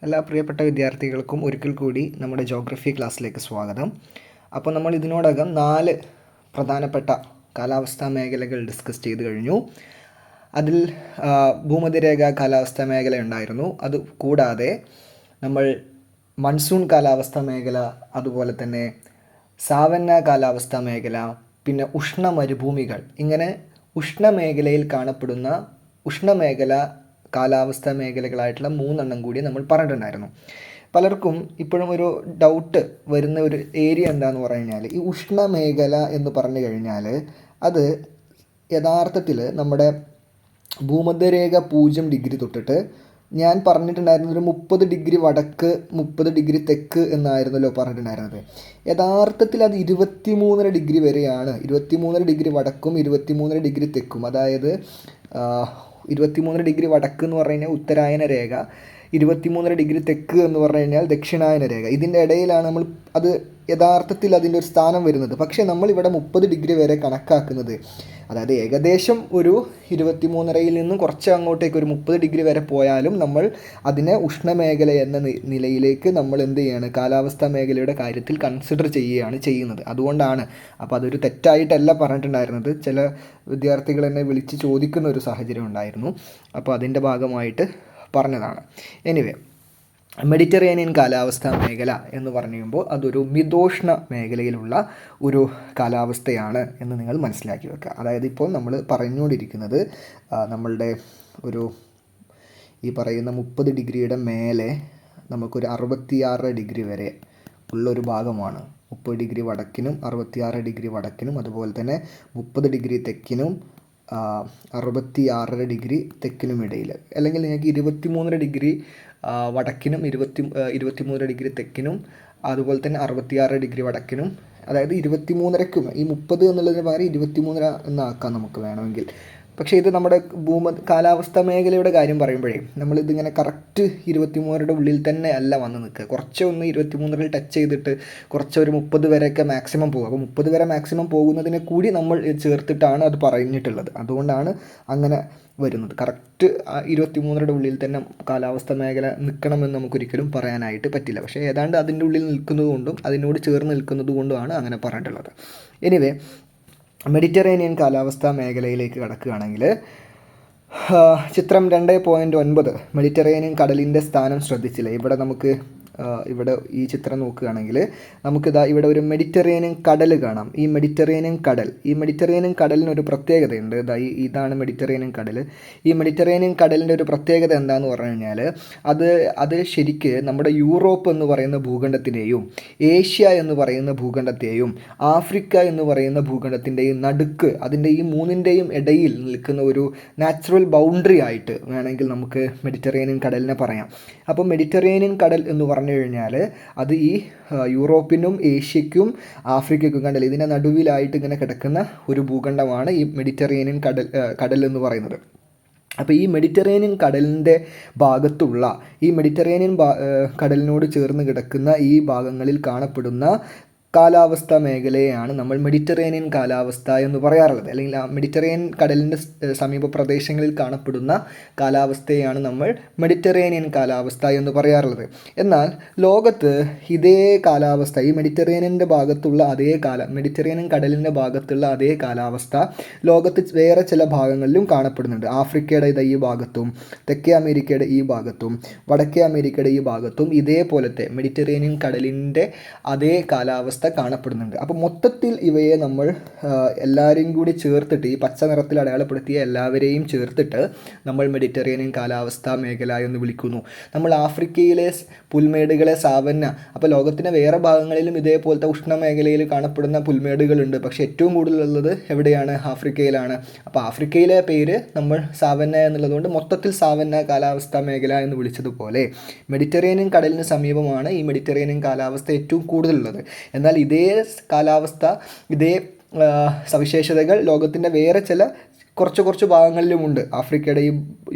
എല്ലാ പ്രിയപ്പെട്ട വിദ്യാർത്ഥികൾക്കും ഒരിക്കൽ കൂടി നമ്മുടെ ജോഗ്രഫി ക്ലാസ്സിലേക്ക് സ്വാഗതം. അപ്പോൾ നമ്മൾ ഇതിനോടകം 4 പ്രധാനപ്പെട്ട കാലാവസ്ഥാ മേഖലകൾ ഡിസ്കസ് ചെയ്ത് കഴിഞ്ഞു. അതിൽ ഭൂമധ്യരേഖ കാലാവസ്ഥാ മേഖല ഉണ്ടായിരുന്നു. അത് കൂടാതെ നമ്മൾ മൺസൂൺ കാലാവസ്ഥാ മേഖല, അതുപോലെ തന്നെ സാവന്ന കാലാവസ്ഥാ മേഖല, പിന്നെ ഉഷ്ണ മരുഭൂമികൾ, ഇങ്ങനെ ഉഷ്ണമേഖലയിൽ കാണപ്പെടുന്ന ഉഷ്ണമേഖല കാലാവസ്ഥാ മേഖലകളായിട്ടുള്ള 3 കൂടി നമ്മൾ പറഞ്ഞിട്ടുണ്ടായിരുന്നു. പലർക്കും ഇപ്പോഴും ഒരു ഡൗട്ട് വരുന്ന ഒരു ഏരിയ എന്താണെന്ന് പറഞ്ഞു കഴിഞ്ഞാൽ, ഈ ഉഷ്ണമേഖല എന്ന് പറഞ്ഞു കഴിഞ്ഞാൽ അത് യഥാർത്ഥത്തിൽ നമ്മുടെ ഭൂമധ്യരേഖ 0 ഡിഗ്രി തൊട്ടിട്ട് ഞാൻ പറഞ്ഞിട്ടുണ്ടായിരുന്നത് ഒരു 30 ഡിഗ്രി വടക്ക് 30 ഡിഗ്രി തെക്ക് എന്നായിരുന്നല്ലോ പറഞ്ഞിട്ടുണ്ടായിരുന്നത്. യഥാർത്ഥത്തിൽ അത് 23 ഡിഗ്രി വരെയാണ്. 23 ഡിഗ്രി വടക്കും 23 ഡിഗ്രി തെക്കും. അതായത് 23 ഡിഗ്രി വടക്ക് എന്ന് പറഞ്ഞു കഴിഞ്ഞാൽ ഉത്തരായന രേഖ, 23 ഡിഗ്രി തെക്ക് എന്ന് പറഞ്ഞു കഴിഞ്ഞാൽ ദക്ഷിണായന രേഖ. ഇതിൻ്റെ ഇടയിലാണ് നമ്മൾ അത് യഥാർത്ഥത്തിൽ അതിൻ്റെ ഒരു സ്ഥാനം വരുന്നത്. പക്ഷേ നമ്മളിവിടെ 30 ഡിഗ്രി വരെ കണക്കാക്കുന്നത്, അതായത് ഏകദേശം ഒരു 23യിൽ നിന്നും കുറച്ച് അങ്ങോട്ടേക്ക് ഒരു 30 ഡിഗ്രി വരെ പോയാലും നമ്മൾ അതിനെ ഉഷ്ണമേഖല എന്ന നിലയിലേക്ക് നമ്മൾ എന്ത് ചെയ്യാണ്, കാലാവസ്ഥാ മേഖലയുടെ കാര്യത്തിൽ കൺസിഡർ ചെയ്യുകയാണ് ചെയ്യുന്നത്. അതുകൊണ്ടാണ്. അപ്പോൾ അതൊരു തെറ്റായിട്ടല്ല പറഞ്ഞിട്ടുണ്ടായിരുന്നത്. ചില വിദ്യാർത്ഥികൾ എന്നെ വിളിച്ച് ചോദിക്കുന്ന ഒരു സാഹചര്യം ഉണ്ടായിരുന്നു. അപ്പോൾ അതിൻ്റെ ഭാഗമായിട്ട് പറഞ്ഞതാണ്. എനിവേ, മെഡിറ്ററേനിയൻ കാലാവസ്ഥാ മേഖല എന്ന് പറയുമ്പോൾ അതൊരു മിതോഷ്ണ മേഖലയിലുള്ള ഒരു കാലാവസ്ഥയാണ് എന്ന് നിങ്ങൾ മനസ്സിലാക്കി വെക്കുക. അതായത് ഇപ്പോൾ നമ്മൾ പറഞ്ഞുകൊണ്ടിരിക്കുന്നത് നമ്മളുടെ ഒരു ഈ പറയുന്ന 30 ഡിഗ്രിയുടെ മേലെ നമുക്കൊരു 66 ഡിഗ്രി വരെ ഉള്ളൊരു ഭാഗമാണ്. 30 ഡിഗ്രി വടക്കിനും 66 ഡിഗ്രി വടക്കിനും, അതുപോലെ തന്നെ 30 ഡിഗ്രി തെക്കിനും 66 ഡിഗ്രി തെക്കിനും ഇടയിൽ, അല്ലെങ്കിൽ നിങ്ങൾക്ക് 23 ഡിഗ്രി വടക്കിനും 23 ഡിഗ്രി തെക്കിനും, അതുപോലെ തന്നെ 66 ഡിഗ്രി വടക്കിനും, അതായത് 23ക്കും ഈ 30 എന്നുള്ളതിന് പകരം 23 എന്നാക്കാം നമുക്ക് വേണമെങ്കിൽ. പക്ഷേ ഇത് നമ്മുടെ കാലാവസ്ഥാ മേഖലയുടെ കാര്യം പറയുമ്പോഴേ നമ്മളിതിങ്ങനെ കറക്റ്റ് 23യുടെ ഉള്ളിൽ തന്നെ അല്ല വന്ന് നിൽക്കുക. കുറച്ചൊന്ന് 23ൽ ടച്ച് ചെയ്തിട്ട് കുറച്ചൊരു 30 വരെയൊക്കെ മാക്സിമം പോകും. അപ്പോൾ 30 വരെ മാക്സിമം പോകുന്നതിനെ കൂടി നമ്മൾ ചേർത്തിട്ടാണ് അത് പറഞ്ഞിട്ടുള്ളത്. അതുകൊണ്ടാണ് അങ്ങനെ വരുന്നത്. കറക്റ്റ് 23യുടെ ഉള്ളിൽ തന്നെ കാലാവസ്ഥാ മേഖല നിൽക്കണമെന്ന് നമുക്കൊരിക്കലും പറയാനായിട്ട് പറ്റില്ല. പക്ഷേ ഏതാണ്ട് അതിൻ്റെ ഉള്ളിൽ നിൽക്കുന്നത് കൊണ്ടും അതിനോട് ചേർന്ന് നിൽക്കുന്നത് കൊണ്ടുമാണ് അങ്ങനെ പറഞ്ഞിട്ടുള്ളത്. എനിവേ, മെഡിറ്ററേനിയൻ കാലാവസ്ഥാ മേഖലയിലേക്ക് കടക്കുകയാണെങ്കിൽ ചിത്രം 2.9 മെഡിറ്ററേനിയൻ കടലിൻ്റെ സ്ഥാനം ശ്രദ്ധിച്ചില്ലേ? ഇവിടെ നമുക്ക് ഇവിടെ ഈ ചിത്രം നോക്കുകയാണെങ്കിൽ നമുക്കിതാ ഇവിടെ ഒരു മെഡിറ്ററേനിയൻ കടൽ കാണാം. ഈ മെഡിറ്ററേനിയൻ കടലിനൊരു പ്രത്യേകതയുണ്ട്. ഇതാണ് മെഡിറ്ററേനിയൻ കടൽ. ഈ മെഡിറ്ററേനിയൻ കടലിൻ്റെ ഒരു പ്രത്യേകത എന്താണെന്ന് പറഞ്ഞു കഴിഞ്ഞാൽ അത് ശരിക്ക് നമ്മുടെ യൂറോപ്പ് എന്ന് പറയുന്ന ഭൂഖണ്ഡത്തിൻ്റെയും ഏഷ്യ എന്ന് പറയുന്ന ഭൂഖണ്ഡത്തെയും ആഫ്രിക്ക എന്ന് പറയുന്ന ഭൂഖണ്ഡത്തിൻ്റെയും നടുക്ക്, അതിൻ്റെ ഈ 3ൻ്റെയും ഇടയിൽ നിൽക്കുന്ന ഒരു നാച്ചുറൽ ബൗണ്ടറി ആയിട്ട് വേണമെങ്കിൽ നമുക്ക് മെഡിറ്ററേനിയൻ കടലിനെ പറയാം. അപ്പോൾ മെഡിറ്ററേനിയൻ കടൽ എന്ന് പറഞ്ഞു കഴിഞ്ഞാൽ അത് ഈ യൂറോപ്പിനും ഏഷ്യയ്ക്കും ആഫ്രിക്കയ്ക്കും കണ്ടൽ ഇതിൻ്റെ നടുവിലായിട്ട് ഇങ്ങനെ കിടക്കുന്ന ഒരു ഭൂഖണ്ഡമാണ് ഈ മെഡിറ്ററേനിയൻ കടൽ എന്ന് പറയുന്നത്. അപ്പോൾ ഈ മെഡിറ്ററേനിയൻ കടലിൻ്റെ ഭാഗത്തുള്ള ഈ മെഡിറ്ററേനിയൻ കടലിനോട് ചേർന്ന് കിടക്കുന്ന ഈ ഭാഗങ്ങളിൽ കാണപ്പെടുന്ന കാലാവസ്ഥാ മേഖലയെയാണ് നമ്മൾ മെഡിറ്ററേനിയൻ കാലാവസ്ഥ എന്ന് പറയാറുള്ളത്. അല്ലെങ്കിൽ ആ മെഡിറ്ററേനിയൻ കടലിൻ്റെ സമീപ പ്രദേശങ്ങളിൽ കാണപ്പെടുന്ന കാലാവസ്ഥയാണ് നമ്മൾ മെഡിറ്ററേനിയൻ കാലാവസ്ഥ എന്ന് പറയാറുള്ളത്. എന്നാൽ ലോകത്ത് ഇതേ കാലാവസ്ഥ, ഈ മെഡിറ്ററേനിയൻ്റെ ഭാഗത്തുള്ള മെഡിറ്ററേനിയൻ കടലിൻ്റെ ഭാഗത്തുള്ള അതേ കാലാവസ്ഥ ലോകത്ത് വേറെ ചില ഭാഗങ്ങളിലും കാണപ്പെടുന്നുണ്ട്. ആഫ്രിക്കയുടെ ഈ ഭാഗത്തും തെക്കേ അമേരിക്കയുടെ ഈ ഭാഗത്തും വടക്കേ അമേരിക്കയുടെ ഈ ഭാഗത്തും ഇതേപോലത്തെ മെഡിറ്ററേനിയൻ കടലിൻ്റെ അതേ കാലാവസ്ഥ കാണപ്പെടുന്നുണ്ട്. അപ്പോൾ മൊത്തത്തിൽ ഇവയെ നമ്മൾ എല്ലാവരെയും കൂടി ചേർത്തിട്ട്, ഈ പച്ച നിറത്തിൽ അടയാളപ്പെടുത്തിയ എല്ലാവരെയും ചേർത്തിട്ട് നമ്മൾ മെഡിറ്ററേനിയൻ കാലാവസ്ഥാ മേഖല എന്ന് വിളിക്കുന്നു. നമ്മൾ ആഫ്രിക്കയിലെ പുൽമേടുകളെ സാവന്ന, അപ്പോൾ ലോകത്തിൻ്റെ വേറെ ഭാഗങ്ങളിലും ഇതേപോലത്തെ ഉഷ്ണമേഖലയിൽ കാണപ്പെടുന്ന പുൽമേടുകളുണ്ട്. പക്ഷേ ഏറ്റവും കൂടുതലുള്ളത് എവിടെയാണ്? ആഫ്രിക്കയിലാണ്. അപ്പോൾ ആഫ്രിക്കയിലെ പേര് നമ്മൾ സാവന്ന എന്നുള്ളതുകൊണ്ട് മൊത്തത്തിൽ സാവന്ന കാലാവസ്ഥാ മേഖല എന്ന് വിളിച്ചതുപോലെ മെഡിറ്ററേനിയൻ കടലിന് സമീപമാണ് ഈ മെഡിറ്ററേനിയൻ കാലാവസ്ഥ ഏറ്റവും കൂടുതലുള്ളത്. എന്നാൽ ഇതേ കാലാവസ്ഥ, ഇതേ സവിശേഷതകൾ ലോകത്തിൻ്റെ വേറെ ചില കുറച്ച് ഭാഗങ്ങളിലുമുണ്ട്. ആഫ്രിക്കയുടെ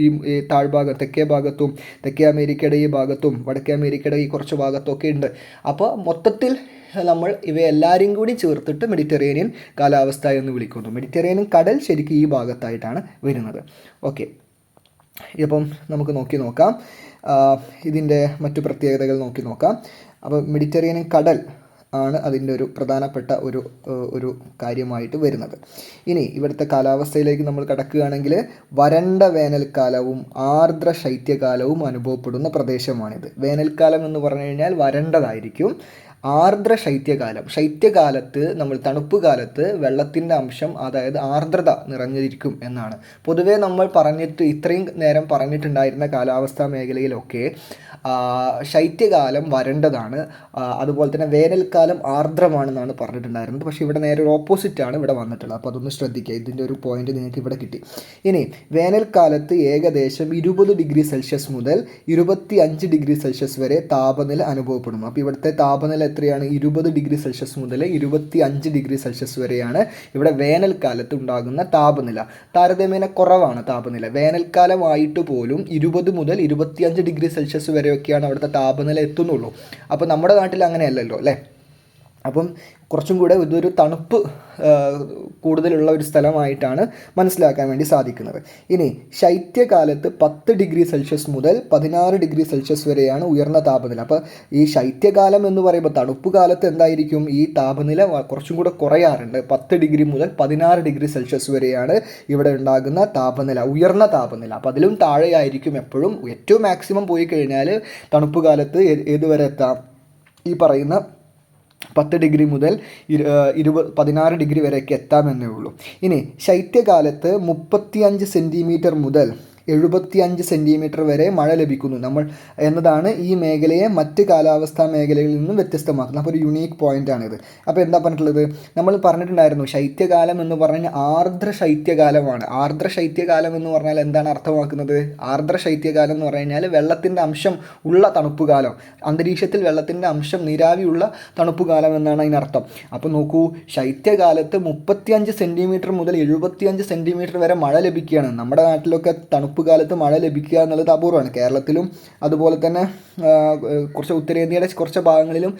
ഈ താഴ്ഭാഗം, തെക്കേ ഭാഗത്തും തെക്കേ അമേരിക്കയുടെ ഈ ഭാഗത്തും വടക്കേ അമേരിക്കയുടെ ഈ കുറച്ച് ഭാഗത്തൊക്കെ ഉണ്ട്. അപ്പോൾ മൊത്തത്തിൽ നമ്മൾ ഇവയെല്ലാവരെയും കൂടി ചേർത്തിട്ട് മെഡിറ്ററേനിയൻ കാലാവസ്ഥ എന്ന് വിളിക്കുന്നു. മെഡിറ്ററേനിയൻ കടൽ ശരിക്കും ഈ ഭാഗത്തായിട്ടാണ് വരുന്നത്. ഓക്കെ, ഇപ്പം നമുക്ക് നോക്കാം. ഇതിൻ്റെ മറ്റു പ്രത്യേകതകൾ നോക്കാം. അപ്പോൾ മെഡിറ്ററേനിയൻ കടൽ ആണ് അതിൻ്റെ ഒരു പ്രധാനപ്പെട്ട ഒരു കാര്യമായിട്ട് വരുന്നത്. ഇനി ഇവിടുത്തെ കാലാവസ്ഥയിലേക്ക് നമ്മൾ കടക്കുകയാണെങ്കിൽ വരണ്ട വേനൽക്കാലവും ആർദ്ര ശൈത്യകാലവും അനുഭവപ്പെടുന്ന പ്രദേശമാണിത്. വേനൽക്കാലം എന്ന് പറഞ്ഞു കഴിഞ്ഞാൽ വരണ്ടതായിരിക്കും. ആർദ്ര ശൈത്യകാലത്ത് നമ്മൾ തണുപ്പ് കാലത്ത് വെള്ളത്തിൻ്റെ അംശം, അതായത് ആർദ്രത നിറഞ്ഞിരിക്കും എന്നാണ് പൊതുവേ നമ്മൾ ഇത്രയും നേരം പറഞ്ഞിട്ടുണ്ടായിരുന്ന കാലാവസ്ഥാ മേഖലയിലൊക്കെ. ശൈത്യകാലം വരണ്ടതാണ്, അതുപോലെ തന്നെ വേനൽക്കാലം ആർദ്രമാണെന്നാണ് പറഞ്ഞിട്ടുണ്ടായിരുന്നത്. പക്ഷേ ഇവിടെ നേരെ ഒരു ഓപ്പോസിറ്റാണ് ഇവിടെ വന്നിട്ടുള്ളത്. അപ്പോൾ അതൊന്ന് ശ്രദ്ധിക്കുക, ഇതിൻ്റെ ഒരു പോയിന്റ് നിങ്ങൾക്ക് ഇവിടെ കിട്ടി. ഇനി വേനൽക്കാലത്ത് ഏകദേശം 20 ഡിഗ്രി സെൽഷ്യസ് മുതൽ 25 ഡിഗ്രി സെൽഷ്യസ് വരെ താപനില അനുഭവപ്പെടുന്നു. അപ്പോൾ ഇവിടുത്തെ താപനില എത്രയാണ്? 20 ഡിഗ്രി സെൽഷ്യസ് മുതൽ 25 ഡിഗ്രി സെൽഷ്യസ് വരെയാണ് ഇവിടെ വേനൽക്കാലത്ത് ഉണ്ടാകുന്ന താപനില. താരതമ്യേന കുറവാണ് താപനില. വേനൽക്കാലമായിട്ട് പോലും 20 മുതൽ 25 ഡിഗ്രി സെൽഷ്യസ് വരെയൊക്കെയാണ് അവിടുത്തെ താപനില എത്തുന്നുള്ളൂ. അപ്പോൾ നമ്മുടെ നാട്ടിൽ അങ്ങനെയല്ലല്ലോ അല്ലേ. അപ്പം കുറച്ചും കൂടെ ഇതൊരു തണുപ്പ് കൂടുതലുള്ള ഒരു സ്ഥലമായിട്ടാണ് മനസ്സിലാക്കാൻ വേണ്ടി സാധിക്കുന്നത്. ഇനി ശൈത്യകാലത്ത് 10 ഡിഗ്രി സെൽഷ്യസ് മുതൽ 16 ഡിഗ്രി സെൽഷ്യസ് വരെയാണ് ഉയർന്ന താപനില. അപ്പോൾ ഈ ശൈത്യകാലം എന്ന് പറയുമ്പോൾ തണുപ്പ് കാലത്ത് എന്തായിരിക്കും? ഈ താപനില കുറച്ചും കൂടെ കുറയാറുണ്ട്. 10 ഡിഗ്രി മുതൽ 16 ഡിഗ്രി സെൽഷ്യസ് വരെയാണ് ഇവിടെ ഉണ്ടാകുന്ന താപനില, ഉയർന്ന താപനില. അപ്പോൾ അതിലും താഴെയായിരിക്കും എപ്പോഴും. ഏറ്റവും മാക്സിമം പോയി കഴിഞ്ഞാൽ തണുപ്പ് കാലത്ത് ഏതുവരെ എത്താം? ഈ പറയുന്ന 10 ഡിഗ്രി മുതൽ 16 ഡിഗ്രി വരെയൊക്കെ എത്താമെന്നേ ഉള്ളൂ. ഇനി ശൈത്യകാലത്ത് 35 സെൻറ്റിമീറ്റർ മുതൽ 75 സെൻറ്റിമീറ്റർ വരെ മഴ ലഭിക്കുന്നു നമ്മൾ എന്നതാണ് ഈ മേഖലയെ മറ്റ് കാലാവസ്ഥാ മേഖലകളിൽ നിന്നും വ്യത്യസ്തമാക്കുന്നത്. അപ്പോൾ ഒരു യുണീക്ക് പോയിൻ്റാണിത്. അപ്പോൾ എന്താ പറഞ്ഞിട്ടുള്ളത്? നമ്മൾ പറഞ്ഞിട്ടുണ്ടായിരുന്നു ശൈത്യകാലം എന്ന് പറഞ്ഞാൽ ആർദ്ര ശൈത്യകാലമാണ്. ആർദ്ര ശൈത്യകാലം എന്ന് പറഞ്ഞാൽ എന്താണ് അർത്ഥമാക്കുന്നത്? ആർദ്ര ശൈത്യകാലം എന്ന് പറഞ്ഞു കഴിഞ്ഞാൽ വെള്ളത്തിൻ്റെ അംശം ഉള്ള തണുപ്പ് കാലം, അന്തരീക്ഷത്തിൽ വെള്ളത്തിൻ്റെ അംശം നീരാവിയുള്ള തണുപ്പ് കാലം എന്നാണ് അതിനർത്ഥം. അപ്പോൾ നോക്കൂ, ശൈത്യകാലത്ത് 35 സെൻറ്റിമീറ്റർ മുതൽ 75 സെൻറ്റിമീറ്റർ വരെ മഴ ലഭിക്കുകയാണ്. നമ്മുടെ നാട്ടിലൊക്കെ തണുപ്പ് കാലത്ത് മഴ ലഭിക്കുക എന്നുള്ളത് അപൂർവമാണ്. കേരളത്തിലും അതുപോലെ തന്നെ കുറച്ച് ഉത്തരേന്ത്യയുടെ കുറച്ച് ഭാഗങ്ങളിലും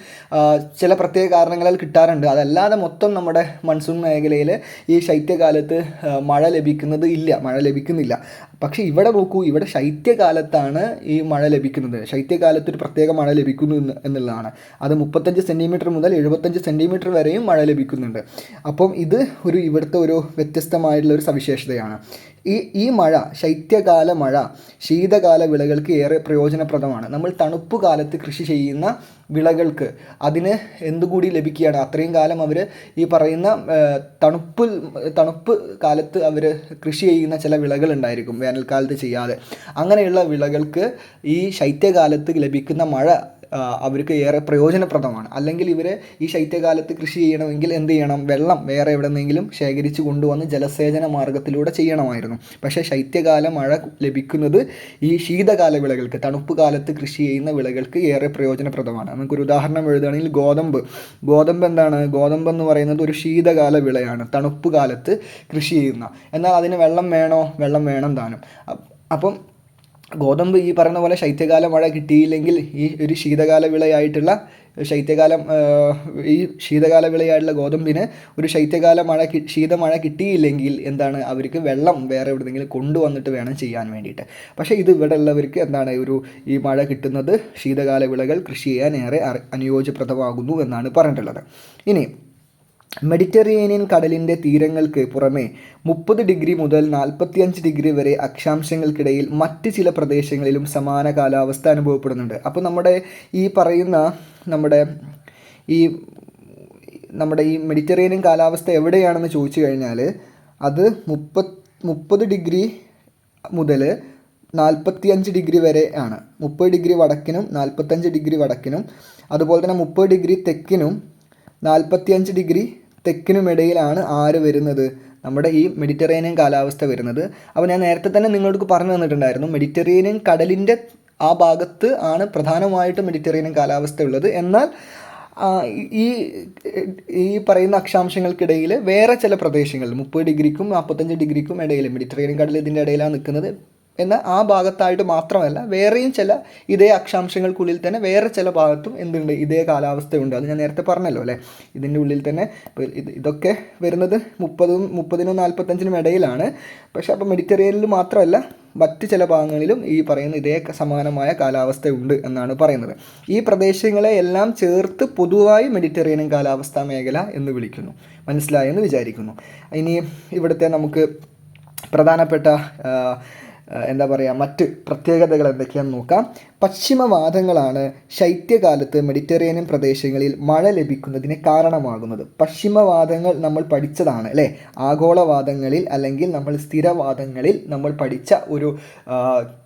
ചില പ്രത്യേക കാരണങ്ങളാൽ കിട്ടാറുണ്ട്. അതല്ലാതെ മൊത്തം നമ്മുടെ മൺസൂൺ മേഖലയിൽ ഈ ശൈത്യകാലത്ത് മഴ ലഭിക്കുന്നില്ല. പക്ഷേ ഇവിടെ നോക്കൂ, ഇവിടെ ശൈത്യകാലത്താണ് ഈ മഴ ലഭിക്കുന്നത്. ശൈത്യകാലത്ത് ഒരു പ്രത്യേക മഴ ലഭിക്കുന്നു എന്നുള്ളതാണ്. അത് 35 സെൻറ്റിമീറ്റർ മുതൽ 75 സെൻറ്റിമീറ്റർ വരെയും മഴ ലഭിക്കുന്നുണ്ട്. അപ്പം ഇത് ഇവിടുത്തെ ഒരു വ്യത്യസ്തമായിട്ടുള്ള ഒരു സവിശേഷതയാണ്. ഈ മഴ, ശൈത്യകാല മഴ ശീതകാല വിളകൾക്ക് ഏറെ പ്രയോജനപ്രദമാണ്. നമ്മൾ തണുപ്പ് കാലത്ത് കൃഷി ചെയ്യുന്ന വിളകൾക്ക് അതിന് എന്തുകൂടി ലഭിക്കുകയാണ്? അത്രയും കാലം അവർ ഈ പറയുന്ന തണുപ്പ് കാലത്ത് അവർ കൃഷി ചെയ്യുന്ന ചില വിളകളുണ്ടായിരിക്കും വേനൽക്കാലത്ത് ചെയ്യാതെ. അങ്ങനെയുള്ള വിളകൾക്ക് ഈ ശൈത്യകാലത്ത് ലഭിക്കുന്ന മഴ അവർക്ക് ഏറെ പ്രയോജനപ്രദമാണ്. അല്ലെങ്കിൽ ഇവർ ഈ ശൈത്യകാലത്ത് കൃഷി ചെയ്യണമെങ്കിൽ എന്ത് ചെയ്യണം? വെള്ളം വേറെ എവിടെന്നെങ്കിലും ശേഖരിച്ച് കൊണ്ടുവന്ന് ജലസേചന മാർഗത്തിലൂടെ ചെയ്യണമായിരുന്നു. പക്ഷേ ശൈത്യകാല മഴ ലഭിക്കുന്നത് ഈ ശീതകാല വിളകൾക്ക്, തണുപ്പ് കാലത്ത് കൃഷി ചെയ്യുന്ന വിളകൾക്ക് ഏറെ പ്രയോജനപ്രദമാണ്. നമുക്കൊരു ഉദാഹരണം എഴുതുകയാണെങ്കിൽ ഗോതമ്പ് എന്താണ്? ഗോതമ്പ് എന്ന് പറയുന്നത് ഒരു ശീതകാല വിളയാണ്, തണുപ്പ് കാലത്ത് കൃഷി ചെയ്യുന്ന. എന്നാൽ അതിന് വെള്ളം വേണോ? വെള്ളം വേണം താനും. അപ്പം ഗോതമ്പ് ഈ പറയുന്ന പോലെ ശൈത്യകാല മഴ കിട്ടിയില്ലെങ്കിൽ ഈ ഒരു ശീതകാല വിളയായിട്ടുള്ള ഗോതമ്പിന് ഒരു ശീതമഴ കിട്ടിയില്ലെങ്കിൽ എന്താണ്? അവർക്ക് വെള്ളം വേറെ എവിടെയെങ്കിലും കൊണ്ടുവന്നിട്ട് വേണം ചെയ്യാൻ വേണ്ടിയിട്ട്. പക്ഷേ ഇത് ഇവിടെ ഉള്ളവർക്ക് എന്താണ്? ഈ മഴ കിട്ടുന്നത് ശീതകാല വിളകൾ കൃഷി ചെയ്യാൻ ഏറെ അനുയോജ്യപ്രദമാകുന്നു എന്നാണ് പറഞ്ഞിട്ടുള്ളത്. ഇനി മെഡിറ്ററേനിയൻ കടലിൻ്റെ തീരങ്ങൾക്ക് പുറമെ 30 ഡിഗ്രി മുതൽ 45 ഡിഗ്രി വരെ അക്ഷാംശങ്ങൾക്കിടയിൽ മറ്റ് ചില പ്രദേശങ്ങളിലും സമാന കാലാവസ്ഥ അനുഭവപ്പെടുന്നുണ്ട്. അപ്പോൾ നമ്മുടെ ഈ മെഡിറ്ററേനിയൻ കാലാവസ്ഥ എവിടെയാണെന്ന് ചോദിച്ചു കഴിഞ്ഞാൽ അത് 30 ഡിഗ്രി മുതൽ 45 ഡിഗ്രി വരെ ആണ്. 30 ഡിഗ്രി വടക്കിനും 45 ഡിഗ്രി വടക്കിനും, അതുപോലെ തന്നെ 30 ഡിഗ്രി തെക്കിനും 45 ഡിഗ്രി തെക്കിനുമിടയിലാണ് വരുന്നത്? നമ്മുടെ ഈ മെഡിറ്ററേനിയൻ കാലാവസ്ഥ വരുന്നത്. അപ്പോൾ ഞാൻ നേരത്തെ തന്നെ നിങ്ങൾക്ക് പറഞ്ഞു തന്നിട്ടുണ്ടായിരുന്നു, മെഡിറ്ററേനിയൻ കടലിൻ്റെ ആ ഭാഗത്ത് ആണ് പ്രധാനമായിട്ടും മെഡിറ്ററേനിയൻ കാലാവസ്ഥ ഉള്ളത്. എന്നാൽ ഈ പറയുന്ന അക്ഷാംശങ്ങൾക്കിടയിൽ വേറെ ചില പ്രദേശങ്ങൾ 30 ഡിഗ്രിക്കും 45 ഡിഗ്രിക്കും ഇടയിൽ, മെഡിറ്ററേനിയൻ കടൽ ഇതിൻ്റെ ഇടയിലാണ് നിൽക്കുന്നത്. എന്നാൽ ആ ഭാഗത്തായിട്ട് മാത്രമല്ല, വേറെയും ചില ഇതേ അക്ഷാംശങ്ങൾക്കുള്ളിൽ തന്നെ വേറെ ചില ഭാഗത്തും എന്തുണ്ട്? ഇതേ കാലാവസ്ഥയുണ്ട്. അത് ഞാൻ നേരത്തെ പറഞ്ഞല്ലോ അല്ലേ. ഇതിൻ്റെ ഉള്ളിൽ തന്നെ ഇതൊക്കെ വരുന്നത് 30നും 45നും ഇടയിലാണ്. പക്ഷേ അപ്പോൾ മെഡിറ്ററേനിയനിൽ മാത്രമല്ല, മറ്റ് ചില ഭാഗങ്ങളിലും ഈ പറയുന്ന ഇതേ സമാനമായ കാലാവസ്ഥയുണ്ട് എന്നാണ് പറയുന്നത്. ഈ പ്രദേശങ്ങളെ എല്ലാം ചേർത്ത് പൊതുവായി മെഡിറ്ററേനിയൻ കാലാവസ്ഥാ മേഖല എന്ന് വിളിക്കുന്നു. മനസ്സിലായെന്ന് വിചാരിക്കുന്നു. ഇനി ഇവിടുത്തെ നമുക്ക് പ്രധാനപ്പെട്ട എന്താ പറയുക മറ്റ് പ്രത്യേകതകൾ എന്തൊക്കെയാണെന്ന് നോക്കാം. പശ്ചിമവാദങ്ങളാണ് ശൈത്യകാലത്ത് മെഡിറ്ററേനിയൻ പ്രദേശങ്ങളിൽ മഴ ലഭിക്കുന്നതിന് കാരണമാകുന്നത്. പശ്ചിമവാദങ്ങൾ നമ്മൾ പഠിച്ചതാണ് അല്ലേ. ആഗോളവാദങ്ങളിൽ അല്ലെങ്കിൽ നമ്മൾ സ്ഥിരവാദങ്ങളിൽ നമ്മൾ പഠിച്ച ഒരു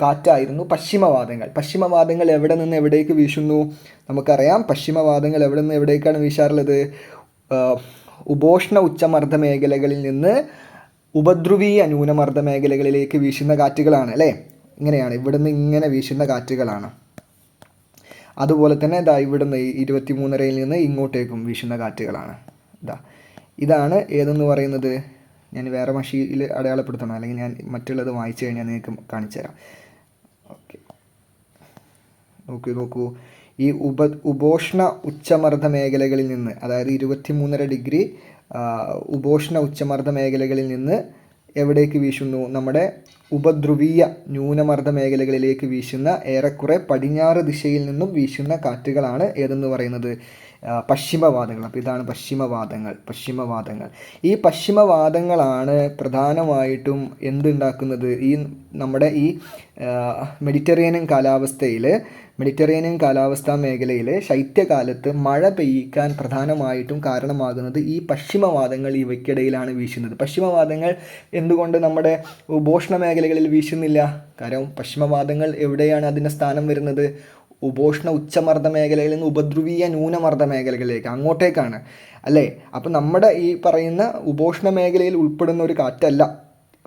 കാറ്റായിരുന്നു പശ്ചിമവാദങ്ങൾ. പശ്ചിമവാദങ്ങൾ എവിടെ നിന്ന് എവിടേക്ക് വീശുന്നു? നമുക്കറിയാം പശ്ചിമവാദങ്ങൾ എവിടെ നിന്ന് എവിടേക്കാണ് വീശാറുള്ളത്? ഉപോഷ്ണ ഉച്ചമർദ്ദ മേഖലകളിൽ നിന്ന് ഉപദ്രുവീയ ന്യൂനമർദ്ദ മേഖലകളിലേക്ക് വീശുന്ന കാറ്റുകളാണ് അല്ലേ. ഇങ്ങനെയാണ് ഇവിടുന്ന് ഇങ്ങനെ വീശുന്ന കാറ്റുകളാണ്. അതുപോലെ തന്നെ ഇവിടുന്ന് 23.5 നിന്ന് ഇങ്ങോട്ടേക്കും വീശുന്ന കാറ്റുകളാണ്. ഇതാണ് ഏതെന്ന് പറയുന്നത്. ഞാൻ വേറെ മഷിയിൽ അടയാളപ്പെടുത്തണം, അല്ലെങ്കിൽ ഞാൻ മറ്റുള്ളത് വായിച്ചു കഴിഞ്ഞാൽ നിങ്ങൾക്ക് കാണിച്ചു തരാം. ഓക്കെ, നോക്കൂ. ഈ ഉപോഷ്ണ ഉച്ചമർദ്ദ മേഖലകളിൽ നിന്ന്, അതായത് 23.5 ഡിഗ്രി ഉപോഷ്ണ ഉച്ചമർദ്ദ മേഖലകളിൽ നിന്ന് എവിടേക്ക് വീശുന്നു? നമ്മുടെ ഉപദ്രുവീയ ന്യൂനമർദ്ദ മേഖലകളിലേക്ക് വീശുന്ന ഏറെക്കുറെ പടിഞ്ഞാറ് ദിശയിൽ നിന്നും വീശുന്ന കാറ്റുകളാണ് ഏതെന്ന് പറയുന്നത്? പശ്ചിമവാദങ്ങൾ. അപ്പോൾ ഇതാണ് പശ്ചിമവാദങ്ങൾ. ഈ പശ്ചിമവാദങ്ങളാണ് പ്രധാനമായിട്ടും എന്തുണ്ടാക്കുന്നത്? ഈ നമ്മുടെ ഈ മെഡിറ്ററേനിയൻ കാലാവസ്ഥാ മേഖലയിൽ ശൈത്യകാലത്ത് മഴ പെയ്യിക്കാൻ പ്രധാനമായിട്ടും കാരണമാകുന്നത് ഈ പശ്ചിമവാദങ്ങൾ ഇവയ്ക്കിടയിലാണ് വീശുന്നത്. പശ്ചിമവാദങ്ങൾ എന്തുകൊണ്ട് നമ്മുടെ ഉപോഷ്ണ മേഖലകളിൽ വീശുന്നില്ല? കാരണം പശ്ചിമവാദങ്ങൾ എവിടെയാണ് അതിൻ്റെ സ്ഥാനം വരുന്നത്? ഉപോഷ്ണ ഉച്ചമർദ്ദ മേഖലയിൽ നിന്ന് ഉപദ്രുവീയ ന്യൂനമർദ്ദ മേഖലകളിലേക്ക്, അങ്ങോട്ടേക്കാണ് അല്ലേ. അപ്പം നമ്മുടെ ഈ പറയുന്ന ഉപോഷ്ണ മേഖലയിൽ ഉൾപ്പെടുന്ന ഒരു കാറ്റല്ല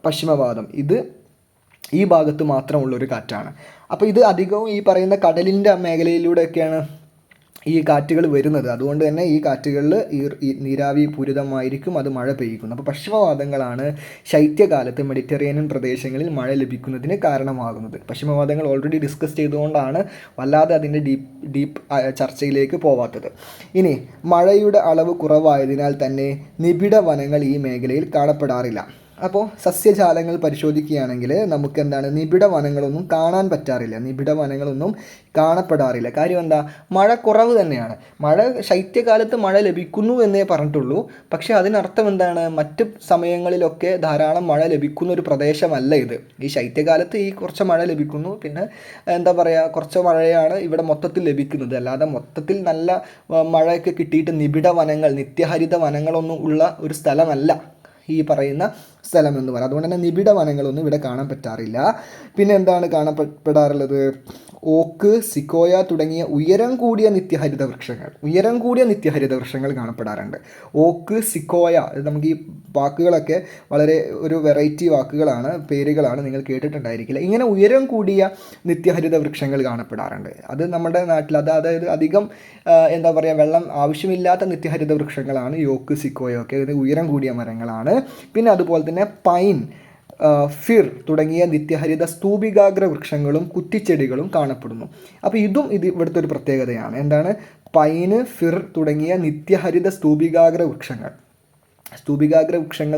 പശ്ചിമവാദം. ഇത് ഈ ഭാഗത്ത് മാത്രമുള്ളൊരു കാറ്റാണ്. അപ്പോൾ ഇത് അധികവും ഈ പറയുന്ന കടലിൻ്റെ മേഖലയിലൂടെയൊക്കെയാണ് ഈ കാറ്റുകൾ വരുന്നത്. അതുകൊണ്ട് തന്നെ ഈ കാറ്റുകളിൽ ഈ നീരാവി പൂരിതമായിരിക്കും, അത് മഴ പെയ്യിക്കുന്നു. അപ്പോൾ പശ്ചിമവാദങ്ങളാണ് ശൈത്യകാലത്ത് മെഡിറ്ററേനിയൻ പ്രദേശങ്ങളിൽ മഴ ലഭിക്കുന്നതിന് കാരണമാകുന്നത്. പശ്ചിമവാദങ്ങൾ ഓൾറെഡി ഡിസ്കസ് ചെയ്തുകൊണ്ടാണ് വല്ലാതെ അതിൻ്റെ ഡീപ്പ് ചർച്ചയിലേക്ക് പോവാത്തത്. ഇനി മഴയുടെ അളവ് കുറവായതിനാൽ തന്നെ നിബിഡ വനങ്ങൾ ഈ മേഖലയിൽ കാണപ്പെടാറില്ല. അപ്പോൾ സസ്യജാലങ്ങൾ പരിശോധിക്കുകയാണെങ്കിൽ നമുക്ക് എന്താണ്, നിബിഡ വനങ്ങളൊന്നും കാണാൻ പറ്റാറില്ല, നിബിഡ വനങ്ങളൊന്നും കാണപ്പെടാറില്ല. കാര്യം എന്താ? മഴ കുറവ് തന്നെയാണ്. ശൈത്യകാലത്ത് മഴ ലഭിക്കുന്നു എന്നേ പറഞ്ഞിട്ടുള്ളൂ. പക്ഷേ അതിനർത്ഥം എന്താണ്? മറ്റ് സമയങ്ങളിലൊക്കെ ധാരാളം മഴ ലഭിക്കുന്ന ഒരു പ്രദേശമല്ല ഇത്. ഈ ശൈത്യകാലത്ത് ഈ കുറച്ച് മഴ ലഭിക്കുന്നു, പിന്നെ എന്താ പറയുക, കുറച്ച് മഴയാണ് ഇവിടെ മൊത്തത്തിൽ ലഭിക്കുന്നത്. അല്ലാതെ മൊത്തത്തിൽ നല്ല മഴയൊക്കെ കിട്ടിയിട്ട് നിബിഡ വനങ്ങൾ, നിത്യഹരിത വനങ്ങളൊന്നും ഉള്ള ഒരു സ്ഥലമല്ല ഈ പറയുന്ന സ്ഥലം എന്ന് പറയാം. അതുകൊണ്ട് തന്നെ നിബിഡ വനങ്ങളൊന്നും ഇവിടെ കാണാൻ പറ്റാറില്ല. പിന്നെ എന്താണ് കാണപ്പെടാറുള്ളത്? ഓക്ക്, സിക്കോയ തുടങ്ങിയ ഉയരം കൂടിയ നിത്യഹരിത വൃക്ഷങ്ങൾ കാണപ്പെടാറുണ്ട്. ഓക്ക്, സിക്കോയ, നമുക്ക് ഈ വാക്കുകളൊക്കെ വളരെ ഒരു വെറൈറ്റി വാക്കുകളാണ്, പേരുകളാണ്, നിങ്ങൾ കേട്ടിട്ടുണ്ടായിരിക്കില്ല. ഇങ്ങനെ ഉയരം കൂടിയ നിത്യഹരിത വൃക്ഷങ്ങൾ കാണപ്പെടാറുണ്ട്. അത് നമ്മുടെ നാട്ടിൽ അതായത് അധികം എന്താ പറയുക, വെള്ളം ആവശ്യമില്ലാത്ത നിത്യഹരിത വൃക്ഷങ്ങളാണ് ഈ ഓക്ക്, സിക്കോയ ഒക്കെ. ഇത് ഉയരം കൂടിയ മരങ്ങളാണ്. പിന്നെ അതുപോലെ തന്നെ പൈൻ, ഫിർ തുടങ്ങിയ നിത്യഹരിത സ്തൂപികാഗ്ര വൃക്ഷങ്ങളും കുറ്റിച്ചെടികളും കാണപ്പെടുന്നു. അപ്പോൾ ഇവിടുത്തെ ഒരു പ്രത്യേകതയാണ്. എന്താണ്? പൈന്, ഫിർ തുടങ്ങിയ നിത്യഹരിത സ്തൂപികാഗ്ര വൃക്ഷങ്ങൾ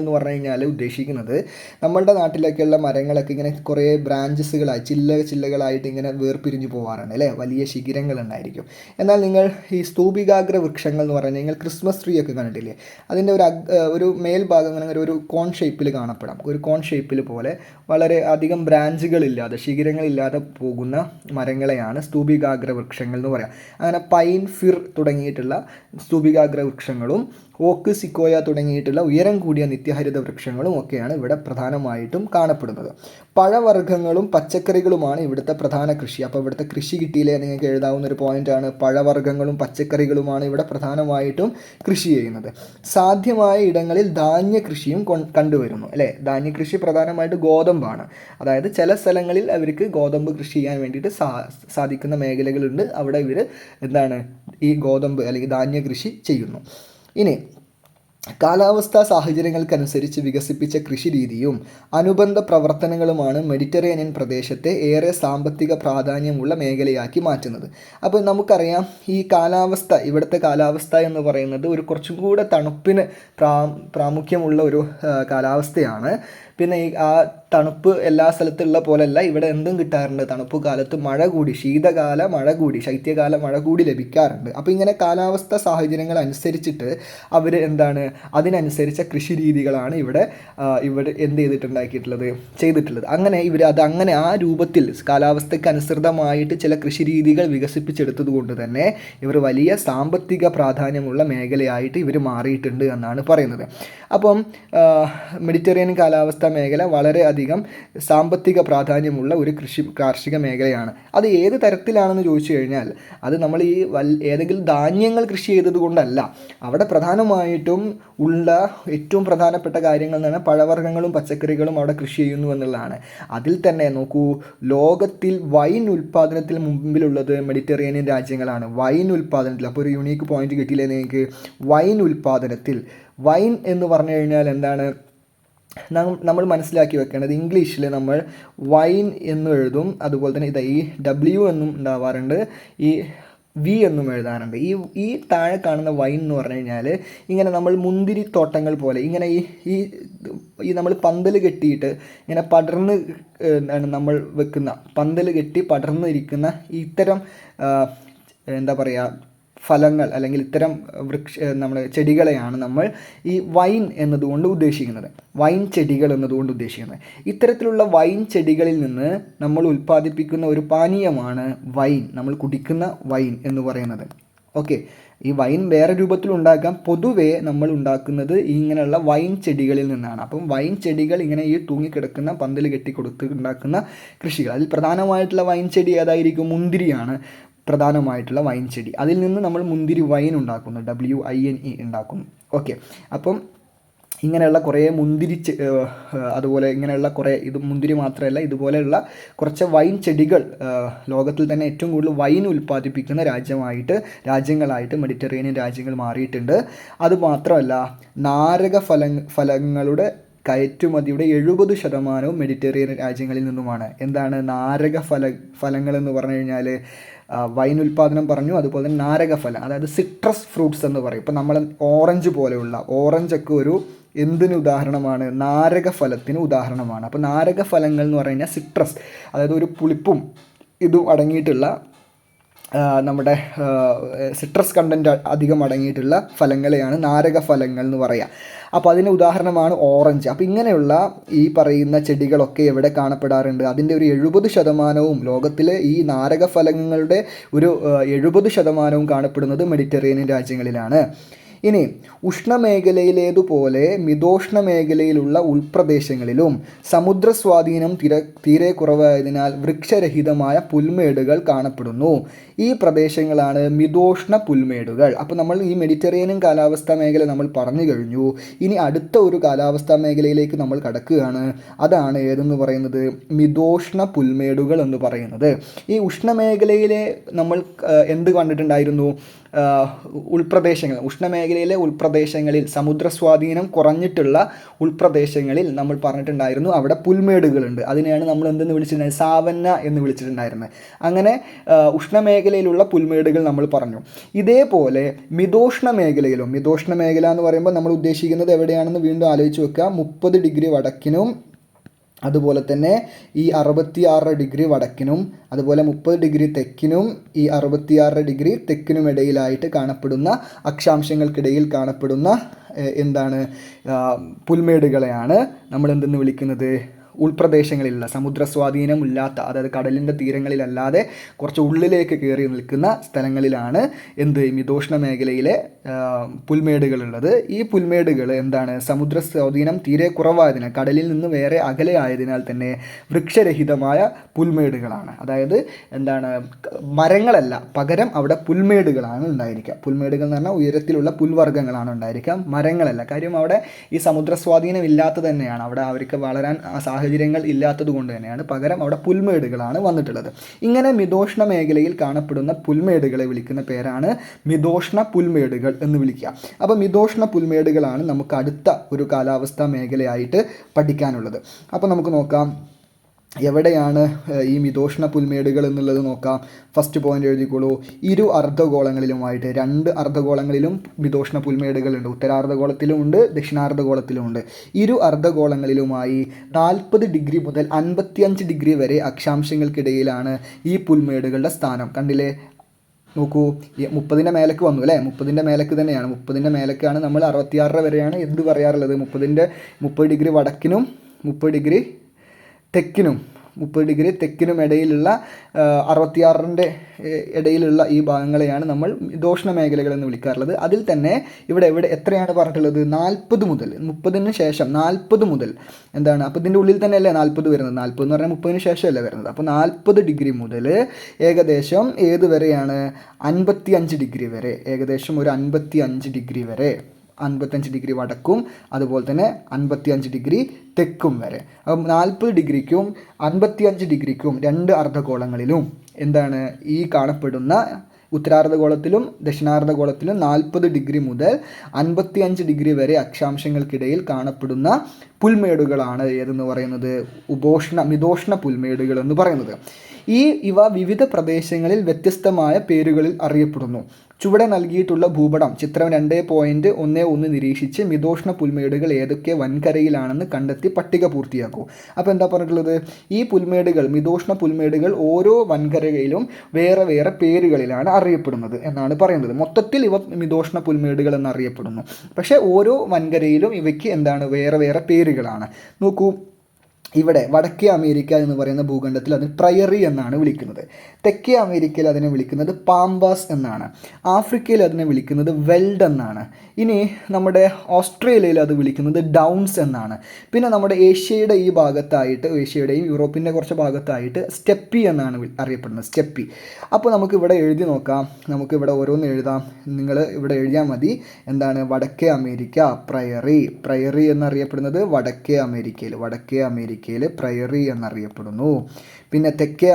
എന്ന് പറഞ്ഞു കഴിഞ്ഞാൽ ഉദ്ദേശിക്കുന്നത് നമ്മളുടെ നാട്ടിലൊക്കെയുള്ള മരങ്ങളൊക്കെ ഇങ്ങനെ കുറേ ബ്രാഞ്ചസുകളായി ചില്ലകളായിട്ട് ഇങ്ങനെ വേർപിരിഞ്ഞു പോകാറുണ്ട് അല്ലേ. വലിയ ശിഖരങ്ങളുണ്ടായിരിക്കും. എന്നാൽ നിങ്ങൾ ഈ സ്തൂപികാഗ്ര വൃക്ഷങ്ങൾ എന്ന് പറഞ്ഞു കഴിഞ്ഞാൽ ക്രിസ്മസ് ട്രീ ഒക്കെ കണ്ടിട്ടില്ലേ, അതിൻ്റെ ഒരു മേൽഭാഗം അങ്ങനെ ഒരു കോൺ ഷേപ്പിൽ കാണപ്പെടാം. ഒരു കോൺ ഷേപ്പിൽ പോലെ വളരെ അധികം ബ്രാഞ്ചുകളില്ലാതെ, ശിഖരങ്ങളില്ലാതെ പോകുന്ന മരങ്ങളെയാണ് സ്തൂപികാഗ്ര വൃക്ഷങ്ങൾ എന്ന് പറയാം. അങ്ങനെ പൈൻ, ഫിർ തുടങ്ങിയിട്ടുള്ള സ്തൂപികാഗ്ര വൃക്ഷങ്ങളും ഓക്ക്, സിക്കോയ തുടങ്ങിയിട്ടുള്ള ഉയരം കൂടിയ നിത്യഹരിത വൃക്ഷങ്ങളും ഒക്കെയാണ് ഇവിടെ പ്രധാനമായിട്ടും കാണപ്പെടുന്നത്. പഴവർഗ്ഗങ്ങളും പച്ചക്കറികളുമാണ് ഇവിടുത്തെ പ്രധാന കൃഷി. അപ്പോൾ ഇവിടുത്തെ കൃഷി കിട്ടിയില്ലേ, നിങ്ങൾക്ക് എഴുതാവുന്ന ഒരു പോയിൻ്റാണ്. പഴവർഗ്ഗങ്ങളും പച്ചക്കറികളുമാണ് ഇവിടെ പ്രധാനമായിട്ടും കൃഷി ചെയ്യുന്നത്. സാധ്യമായ ഇടങ്ങളിൽ ധാന്യകൃഷിയും കണ്ടുവരുന്നു അല്ലേ. ധാന്യകൃഷി പ്രധാനമായിട്ട് ഗോതമ്പാണ്. അതായത് ചില സ്ഥലങ്ങളിൽ അവർക്ക് ഗോതമ്പ് കൃഷി ചെയ്യാൻ വേണ്ടിയിട്ട് സാധിക്കുന്ന മേഖലകളുണ്ട്. അവിടെ ഇവർ എന്താണ് ഈ ഗോതമ്പ് അല്ലെങ്കിൽ ധാന്യകൃഷി ചെയ്യുന്നു. ഇനി കാലാവസ്ഥാ സാഹചര്യങ്ങൾക്കനുസരിച്ച് വികസിപ്പിച്ച കൃഷിരീതിയും അനുബന്ധ പ്രവർത്തനങ്ങളുമാണ് മെഡിറ്ററേനിയൻ പ്രദേശത്തെ ഏറെ സാമ്പത്തിക പ്രാധാന്യമുള്ള മേഖലയാക്കി മാറ്റുന്നത്. അപ്പോൾ നമുക്കറിയാം ഈ ഇവിടുത്തെ കാലാവസ്ഥ എന്ന് പറയുന്നത് ഒരു കുറച്ചും കൂടെ തണുപ്പിന് പ്രാമുഖ്യമുള്ള ഒരു കാലാവസ്ഥയാണ്. പിന്നെ ഈ ആ തണുപ്പ് എല്ലാ സ്ഥലത്തുള്ള പോലെയല്ല, ഇവിടെ എന്തും കിട്ടാറുണ്ട്. തണുപ്പ് കാലത്ത് മഴ കൂടി, ശീതകാല മഴ കൂടി, ശൈത്യകാല മഴ കൂടി ലഭിക്കാറുണ്ട്. അപ്പോൾ ഇങ്ങനെ കാലാവസ്ഥ സാഹചര്യങ്ങൾ അനുസരിച്ചിട്ട് അവർ എന്താണ് അതിനനുസരിച്ച കൃഷി രീതികളാണ് ഇവിടെ എന്ത് ചെയ്തിട്ടുള്ളത്. അങ്ങനെ ഇവർ അങ്ങനെ ആ രൂപത്തിൽ കാലാവസ്ഥയ്ക്ക് അനുസൃതമായിട്ട് ചില കൃഷി രീതികൾ വികസിപ്പിച്ചെടുത്തത് കൊണ്ട് തന്നെ ഇവർ വലിയ സാമ്പത്തിക പ്രാധാന്യമുള്ള മേഖലയായിട്ട് ഇവർ മാറിയിട്ടുണ്ട് എന്നാണ് പറയുന്നത്. അപ്പം മെഡിറ്ററേനിയൻ കാലാവസ്ഥാ മേഖല വളരെയധികം സാമ്പത്തിക പ്രാധാന്യമുള്ള ഒരു കാർഷിക മേഖലയാണ്. അത് ഏത് തരത്തിലാണെന്ന് ചോദിച്ചു കഴിഞ്ഞാൽ അത് നമ്മൾ ഈ ഏതെങ്കിലും ധാന്യങ്ങൾ കൃഷി ചെയ്തത് കൊണ്ടല്ല. അവിടെ പ്രധാനമായിട്ടും ഉള്ള ഏറ്റവും പ്രധാനപ്പെട്ട കാര്യങ്ങൾ എന്ന് പറഞ്ഞാൽ പഴവർഗ്ഗങ്ങളും പച്ചക്കറികളും അവിടെ കൃഷി ചെയ്യുന്നു എന്നുള്ളതാണ്. അതിൽ തന്നെ നോക്കൂ, ലോകത്തിൽ വൈൻ ഉൽപ്പാദനത്തിൽ മുമ്പിലുള്ളത് മെഡിറ്ററേനിയൻ രാജ്യങ്ങളാണ്. വൈൻ ഉൽപ്പാദനത്തിൽ, അപ്പോൾ ഒരു യുണീക്ക് പോയിന്റ് കിട്ടിയില്ലേ നിങ്ങൾക്ക്? വൈൻ ഉൽപ്പാദനത്തിൽ, വൈൻ എന്ന് പറഞ്ഞു കഴിഞ്ഞാൽ എന്താണ് നമ്മൾ മനസ്സിലാക്കി വെക്കേണ്ടത്, ഇംഗ്ലീഷിൽ നമ്മൾ വൈൻ എന്ന് എഴുതും, അതുപോലെ തന്നെ ഈ W എന്നും ഉണ്ടാവാറുണ്ട്, ഈ V എന്നും എഴുതാറുണ്ട്. ഈ താഴെ കാണുന്ന വൈൻ എന്ന് പറഞ്ഞു കഴിഞ്ഞാൽ ഇങ്ങനെ നമ്മൾ മുന്തിരിത്തോട്ടങ്ങൾ പോലെ ഇങ്ങനെ ഈ നമ്മൾ പന്തൽ കെട്ടിയിട്ട് ഇങ്ങനെ പടർന്ന് നമ്മൾ വെക്കുന്ന, പന്തൽ കെട്ടി പടർന്നിരിക്കുന്ന ഇത്തരം എന്താ പറയുക ഫലങ്ങൾ അല്ലെങ്കിൽ ഇത്തരം ചെടികളെയാണ് നമ്മൾ ഈ വൈൻ എന്നതുകൊണ്ട് ഉദ്ദേശിക്കുന്നത്, വൈൻ ചെടികൾ എന്നതുകൊണ്ട് ഉദ്ദേശിക്കുന്നത്. ഇത്തരത്തിലുള്ള വൈൻ ചെടികളിൽ നിന്ന് നമ്മൾ ഉൽപ്പാദിപ്പിക്കുന്ന ഒരു പാനീയമാണ് വൈൻ, നമ്മൾ കുടിക്കുന്ന വൈൻ എന്ന് പറയുന്നത്. ഓക്കെ, ഈ വൈൻ വേറെ രൂപത്തിലുണ്ടാക്കാം. പൊതുവേ നമ്മൾ ഉണ്ടാക്കുന്നത് ഇങ്ങനെയുള്ള വൈൻ ചെടികളിൽ നിന്നാണ്. അപ്പം വൈൻ ചെടികൾ ഇങ്ങനെ ഈ തൂങ്ങിക്കിടക്കുന്ന പന്തൽ കെട്ടിക്കൊടുത്ത് ഉണ്ടാക്കുന്ന കൃഷികൾ, അതിൽ പ്രധാനമായിട്ടുള്ള വൈൻ ചെടി ഏതായിരിക്കും? മുന്തിരിയാണ് പ്രധാനമായിട്ടുള്ള വൈൻ ചെടി. അതിൽ നിന്ന് നമ്മൾ മുന്തിരി വൈൻ ഉണ്ടാക്കുന്നു, WINE ഉണ്ടാക്കുന്നു. ഓക്കെ, അപ്പം ഇങ്ങനെയുള്ള കുറേ അതുപോലെ ഇങ്ങനെയുള്ള കുറേ, ഇത് മുന്തിരി മാത്രമല്ല ഇതുപോലെയുള്ള കുറച്ച് വൈൻ ചെടികൾ ലോകത്തിൽ തന്നെ ഏറ്റവും കൂടുതൽ വൈൻ ഉൽപ്പാദിപ്പിക്കുന്ന രാജ്യങ്ങളായിട്ട് മെഡിറ്ററേനിയൻ രാജ്യങ്ങൾ മാറിയിട്ടുണ്ട്. അതുമാത്രമല്ല, ഫലങ്ങളുടെ കയറ്റുമതിയുടെ 70% മെഡിറ്ററേനിയൻ രാജ്യങ്ങളിൽ നിന്നുമാണ്. എന്താണ് ഫലങ്ങൾ എന്ന് പറഞ്ഞു കഴിഞ്ഞാൽ? വൈൻ ഉൽപ്പാദനം പറഞ്ഞു, അതുപോലെ തന്നെ നാരകഫലം, അതായത് സിട്രസ് ഫ്രൂട്ട്സ് എന്ന് പറയും. ഇപ്പം നമ്മൾ ഓറഞ്ചൊക്കെ ഒരു എന്തിന് ഉദാഹരണമാണ്? നാരകഫലത്തിന് ഉദാഹരണമാണ്. അപ്പോൾ നാരകഫലങ്ങൾ എന്ന് പറഞ്ഞു കഴിഞ്ഞാൽ സിട്രസ്, അതായത് ഒരു പുളിപ്പും ഇതും അടങ്ങിയിട്ടുള്ള നമ്മുടെ സിട്രസ് കണ്ടൻറ്റ് അധികം അടങ്ങിയിട്ടുള്ള ഫലങ്ങളെയാണ് നാരകഫലങ്ങൾ എന്ന് പറയുക. അപ്പോൾ അതിന് ഉദാഹരണമാണ് ഓറഞ്ച്. അപ്പോൾ ഇങ്ങനെയുള്ള ഈ പറയുന്ന ചെടികളൊക്കെ എവിടെ കാണപ്പെടാറുണ്ട്? അതിൻ്റെ ഒരു 70%വും ലോകത്തിലെ ഈ നാരകഫലങ്ങളുടെ ഒരു 70%വും കാണപ്പെടുന്നത് മെഡിറ്ററേനിയൻ രാജ്യങ്ങളിലാണ്. ഇനി ഉഷ്ണമേഖലയിലേതുപോലെ മിതോഷ്ണ മേഖലയിലുള്ള ഉൾപ്രദേശങ്ങളിലും സമുദ്ര സ്വാധീനം തീരെ കുറവായതിനാൽ വൃക്ഷരഹിതമായ പുൽമേടുകൾ കാണപ്പെടുന്നു. ഈ പ്രദേശങ്ങളാണ് മിതോഷ്ണ പുൽമേടുകൾ. അപ്പോൾ നമ്മൾ ഈ മെഡിറ്ററേനിയൻ കാലാവസ്ഥാ മേഖല നമ്മൾ പറഞ്ഞു കഴിഞ്ഞു. ഇനി അടുത്ത ഒരു കാലാവസ്ഥാ മേഖലയിലേക്ക് നമ്മൾ കടക്കുകയാണ്. അതാണ് ഏതെന്ന് പറയുന്നത്? മിതോഷ്ണ പുൽമേടുകൾ എന്ന് പറയുന്നത്. ഈ ഉഷ്ണമേഖലയിലെ നമ്മൾ എന്ത് കണ്ടിട്ടുണ്ടായിരുന്നു? ഉഷ്ണമേഖലയിലെ ഉൾപ്രദേശങ്ങളിൽ, സമുദ്ര സ്വാധീനം കുറഞ്ഞിട്ടുള്ള ഉൾപ്രദേശങ്ങളിൽ നമ്മൾ പറഞ്ഞിട്ടുണ്ടായിരുന്നു അവിടെ പുൽമേടുകളുണ്ട്. അതിനെയാണ് നമ്മൾ എന്തെന്ന് വിളിച്ചിട്ടുണ്ടായിരുന്നത്? സാവന്ന എന്ന് വിളിച്ചിട്ടുണ്ടായിരുന്നത്. അങ്ങനെ ഉഷ്ണമേഖലയിലുള്ള പുൽമേടുകൾ നമ്മൾ പറഞ്ഞു. ഇതേപോലെ മിതോഷ്ണ മേഖല എന്ന് പറയുമ്പോൾ നമ്മൾ ഉദ്ദേശിക്കുന്നത് എവിടെയാണെന്ന് വീണ്ടും ആലോചിച്ച് വെക്കുക. 30 ഡിഗ്രി വടക്കിനും അതുപോലെ തന്നെ ഈ 66 ഡിഗ്രി വടക്കിനും അതുപോലെ 30 ഡിഗ്രി തെക്കിനും ഈ 66 ഡിഗ്രി തെക്കിനും ഇടയിലായിട്ട് കാണപ്പെടുന്ന അക്ഷാംശങ്ങൾക്കിടയിൽ കാണപ്പെടുന്ന പുൽമേടുകളെയാണ് നമ്മൾ എന്തെന്ന് വിളിക്കുന്നത്? ഉൾപ്രദേശങ്ങളിലുള്ള സമുദ്ര സ്വാധീനമില്ലാത്ത, അതായത് കടലിൻ്റെ തീരങ്ങളിലല്ലാതെ കുറച്ച് ഉള്ളിലേക്ക് കയറി നിൽക്കുന്ന സ്ഥലങ്ങളിലാണ് മിതോഷ്ണ മേഖലയിലെ പുൽമേടുകളുള്ളത്. ഈ പുൽമേടുകൾ സമുദ്ര സ്വാധീനം തീരെ കുറവായതിനാൽ, കടലിൽ നിന്ന് വേറെ അകലെ ആയതിനാൽ തന്നെ വൃക്ഷരഹിതമായ പുൽമേടുകളാണ്. അതായത് മരങ്ങളല്ല, പകരം അവിടെ പുൽമേടുകളാണ് ഉണ്ടായിരിക്കുക. പുൽമേടുകൾ എന്ന് പറഞ്ഞാൽ ഉയരത്തിലുള്ള പുൽവർഗ്ഗങ്ങളാണ് ഉണ്ടായിരിക്കുക, മരങ്ങളല്ല. കാര്യം അവിടെ ഈ സമുദ്ര സ്വാധീനം ഇല്ലാത്തത് തന്നെയാണ്, അവിടെ അവർക്ക് വളരാൻ സാഹചര്യങ്ങൾ ഇല്ലാത്തത് കൊണ്ട് തന്നെയാണ്. പകരം അവിടെ പുൽമേടുകളാണ് വന്നിട്ടുള്ളത്. ഇങ്ങനെ മിതോഷ്ണ മേഖലയിൽ കാണപ്പെടുന്ന പുൽമേടുകളെ വിളിക്കുന്ന പേരാണ് മിതോഷ്ണ പുൽമേടുകൾ എന്ന് വിളിക്കുക. അപ്പോൾ മിതോഷ്ണ പുൽമേടുകളാണ് നമുക്ക് അടുത്ത ഒരു കാലാവസ്ഥാ മേഖലയായിട്ട് പഠിക്കാനുള്ളത്. അപ്പോൾ നമുക്ക് നോക്കാം. എവിടെയാണ് ഈ മിതോഷ്ണ പുൽമേടുകൾ എന്നുള്ളത് നോക്കാം. ഫസ്റ്റ് പോയിന്റ് എഴുതിക്കോളൂ. ഇരു അർദ്ധഗോളങ്ങളിലുമായിട്ട്, രണ്ട് അർദ്ധഗോളങ്ങളിലും മിതോഷ്ണ പുൽമേടുകളുണ്ട്. ഉത്തരാർദ്ധഗോളത്തിലും ഉണ്ട്, ദക്ഷിണാർദ്ധഗോളത്തിലും ഉണ്ട്. ഇരു അർദ്ധഗോളങ്ങളിലുമായി 40 ഡിഗ്രി മുതൽ 55 ഡിഗ്രി വരെ അക്ഷാംശങ്ങൾക്കിടയിലാണ് ഈ പുൽമേടുകളുടെ സ്ഥാനം. കണ്ടില്ലേ, നോക്കൂ, 30ൻ്റെ മേലേക്ക് വന്നു അല്ലേ. 30ൻ്റെ മേലേക്ക് തന്നെയാണ്, 30ൻ്റെ മേലേക്കാണ്. നമ്മൾ 66 വരെയാണ് എന്ത് പറയാറുള്ളത്, 30 ഡിഗ്രി വടക്കിനും 30 ഡിഗ്രി തെക്കിനും 30 ഡിഗ്രി തെക്കിനും ഇടയിലുള്ള 66ൻ്റെ ഇടയിലുള്ള ഈ ഭാഗങ്ങളെയാണ് നമ്മൾ മിതോഷ്ണ മേഖലകൾ എന്ന് വിളിക്കാറുള്ളത്. അതിൽ തന്നെ ഇവിടെ എത്രയാണ് പറഞ്ഞിട്ടുള്ളത്, 40 മുതൽ 30ന് ശേഷം 40 മുതൽ എന്താണ്, അപ്പോൾ ഇതിൻ്റെ ഉള്ളിൽ തന്നെയല്ലേ 40 വരുന്നത്. 40 എന്ന് പറഞ്ഞാൽ 30ന് ശേഷമല്ലേ വരുന്നത്. അപ്പോൾ 40 ഡിഗ്രി മുതൽ ഏകദേശം ഏത് വരെയാണ്, 55 ഡിഗ്രി വരെ, ഏകദേശം ഒരു 55 ഡിഗ്രി വരെ, 55 ഡിഗ്രി വടക്കും അതുപോലെ തന്നെ 55 ഡിഗ്രി തെക്കും വരെ. അപ്പം 40 ഡിഗ്രിക്കും 55 ഡിഗ്രിക്കും രണ്ട് അർദ്ധഗോളങ്ങളിലും എന്താണ് ഈ കാണപ്പെടുന്ന ഉത്തരാർദ്ധഗോളത്തിലും ദക്ഷിണാർദ്ധഗോളത്തിലും 40 ഡിഗ്രി മുതൽ 55 ഡിഗ്രി വരെ അക്ഷാംശങ്ങൾക്കിടയിൽ കാണപ്പെടുന്ന പുൽമേടുകളാണ് ഏതെന്ന് പറയുന്നത്, മിതോഷ്ണ പുൽമേടുകൾ എന്ന് പറയുന്നത്. ഇവ വിവിധ പ്രദേശങ്ങളിൽ വ്യത്യസ്തമായ പേരുകളിൽ അറിയപ്പെടുന്നു. ചുവടെ നൽകിയിട്ടുള്ള ഭൂപടം ചിത്രം 2.11 നിരീക്ഷിച്ച് മിതോഷ്ണ പുൽമേടുകൾ ഏതൊക്കെ വൻകരയിലാണെന്ന് കണ്ടെത്തി പട്ടിക പൂർത്തിയാക്കൂ. അപ്പോൾ എന്താ പറഞ്ഞിട്ടുള്ളത്, ഈ പുൽമേടുകൾ, മിതോഷ്ണ പുൽമേടുകൾ ഓരോ വൻകരയിലും വേറെ വേറെ പേരുകളിലാണ് അറിയപ്പെടുന്നത് എന്നാണ് പറയുന്നത്. മൊത്തത്തിൽ ഇവ മിതോഷ്ണ പുൽമേടുകൾ എന്നറിയപ്പെടുന്നു. പക്ഷേ ഓരോ വൻകരയിലും ഇവയ്ക്ക് എന്താണ് വേറെ വേറെ പേരുകളാണ്. നോക്കൂ, ഇവിടെ വടക്കേ അമേരിക്ക എന്ന് പറയുന്ന ഭൂഖണ്ഡത്തിൽ അതിന് പ്രയറി എന്നാണ് വിളിക്കുന്നത്. തെക്കേ അമേരിക്കയിൽ അതിനെ വിളിക്കുന്നത് പാമ്പാസ് എന്നാണ്. ആഫ്രിക്കയിൽ അതിനെ വിളിക്കുന്നത് വെൽഡ് എന്നാണ്. ഇനി നമ്മുടെ ഓസ്ട്രേലിയയിൽ അത് വിളിക്കുന്നത് ഡൗൺസ് എന്നാണ്. പിന്നെ നമ്മുടെ ഏഷ്യയുടെ ഈ ഭാഗത്തായിട്ട്, ഏഷ്യയുടെയും യൂറോപ്പിൻ്റെ കുറച്ച് ഭാഗത്തായിട്ട് സ്റ്റെപ്പി എന്നാണ് അറിയപ്പെടുന്നത്, സ്റ്റെപ്പി. അപ്പോൾ നമുക്കിവിടെ എഴുതി നോക്കാം, നമുക്കിവിടെ ഓരോന്ന് എഴുതാം. നിങ്ങൾ ഇവിടെ എഴുതിയാൽ മതി. എന്താണ്, വടക്കേ അമേരിക്ക പ്രയറി എന്നറിയപ്പെടുന്നത് വടക്കേ അമേരിക്കയിൽ പ്രയറി എന്നറിയപ്പെടുന്നു. പിന്നെ തെക്കേ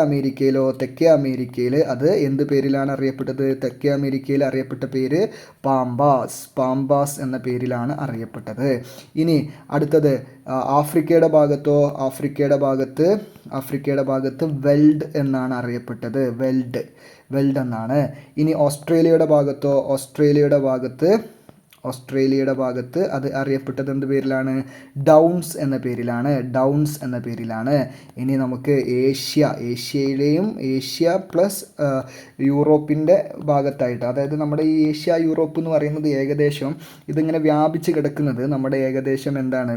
അമേരിക്കയിൽ അത് എന്ത് പേരിലാണ് അറിയപ്പെട്ടത്, തെക്കേ അമേരിക്കയിൽ അറിയപ്പെട്ട പേര് പാമ്പാസ് എന്ന പേരിലാണ് അറിയപ്പെട്ടത്. ഇനി അടുത്തത് ആഫ്രിക്കയുടെ ഭാഗത്ത് വെൽഡ് എന്നാണ് അറിയപ്പെട്ടത്, വെൽഡ് എന്നാണ്. ഇനി ഓസ്ട്രേലിയയുടെ ഭാഗത്ത് അത് അറിയപ്പെട്ടത് എന്ത് പേരിലാണ്, ഡൗൺസ് എന്ന പേരിലാണ്. ഇനി നമുക്ക് ഏഷ്യ പ്ലസ് യൂറോപ്പിൻ്റെ ഭാഗത്തായിട്ട്, അതായത് നമ്മുടെ ഈ ഏഷ്യ യൂറോപ്പ് എന്ന് പറയുന്നത് ഏകദേശം ഇതിങ്ങനെ വ്യാപിച്ച് കിടക്കുന്നത് നമ്മുടെ ഏകദേശം എന്താണ്,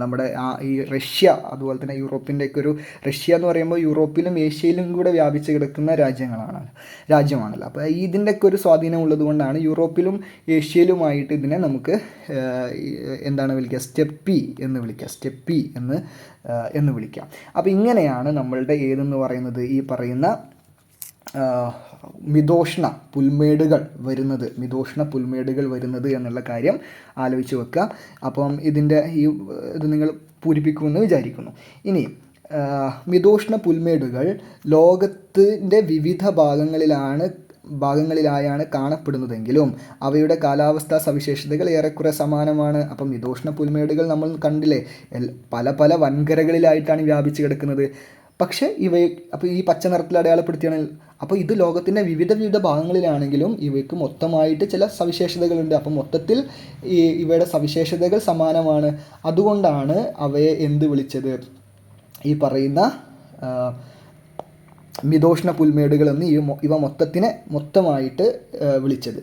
നമ്മുടെ ഈ റഷ്യ, അതുപോലെ തന്നെ യൂറോപ്പിൻ്റെയൊക്കെ ഒരു, റഷ്യ എന്ന് പറയുമ്പോൾ യൂറോപ്പിലും ഏഷ്യയിലും കൂടെ വ്യാപിച്ച് കിടക്കുന്ന രാജ്യമാണല്ലോ. അപ്പോൾ ഇതിൻ്റെയൊക്കെ ഒരു സ്വാധീനം ഉള്ളത് കൊണ്ടാണ് യൂറോപ്പിലും ഏഷ്യയിലുമായിട്ട് ഇതിനെ നമുക്ക് എന്താണ് വിളിക്കുക, സ്റ്റെപ്പി എന്ന് വിളിക്കാം. അപ്പോൾ ഇങ്ങനെയാണ് നമ്മളുടെ ഏതെന്ന് പറയുന്നത്, ഈ പറയുന്ന മിതോഷ്ണ പുൽമേടുകൾ വരുന്നത് എന്നുള്ള കാര്യം ആലോചിച്ച് വെക്കുക. അപ്പം ഇത് നിങ്ങൾ പൂരിപ്പിക്കുമെന്ന് വിചാരിക്കുന്നു. ഇനി മിതോഷ്ണ പുൽമേടുകൾ ലോകത്തിൻ്റെ വിവിധ ഭാഗങ്ങളിലായാണ് കാണപ്പെടുന്നതെങ്കിലും അവയുടെ കാലാവസ്ഥാ സവിശേഷതകൾ ഏറെക്കുറെ സമാനമാണ്. അപ്പം മിതോഷ്ണ പുൽമേടുകൾ നമ്മൾ കണ്ടില്ലേ, പല വൻകരകളിലായിട്ടാണ് വ്യാപിച്ച് കിടക്കുന്നത്. പക്ഷേ അപ്പോൾ ഈ പച്ച നിറത്തിൽ അടയാളപ്പെടുത്തിയാണ്, അപ്പോൾ ഇത് ലോകത്തിൻ്റെ വിവിധ ഭാഗങ്ങളിലാണെങ്കിലും ഇവയ്ക്ക് മൊത്തമായിട്ട് ചില സവിശേഷതകളുണ്ട്. അപ്പം മൊത്തത്തിൽ ഇവയുടെ സവിശേഷതകൾ സമാനമാണ്. അതുകൊണ്ടാണ് അവയെ എന്ത് വിളിച്ചത്, ഈ പറയുന്ന മിതോഷ്ണ പുൽമേടുകൾ എന്ന് ഇവ മൊത്തമായിട്ട് വിളിച്ചത്.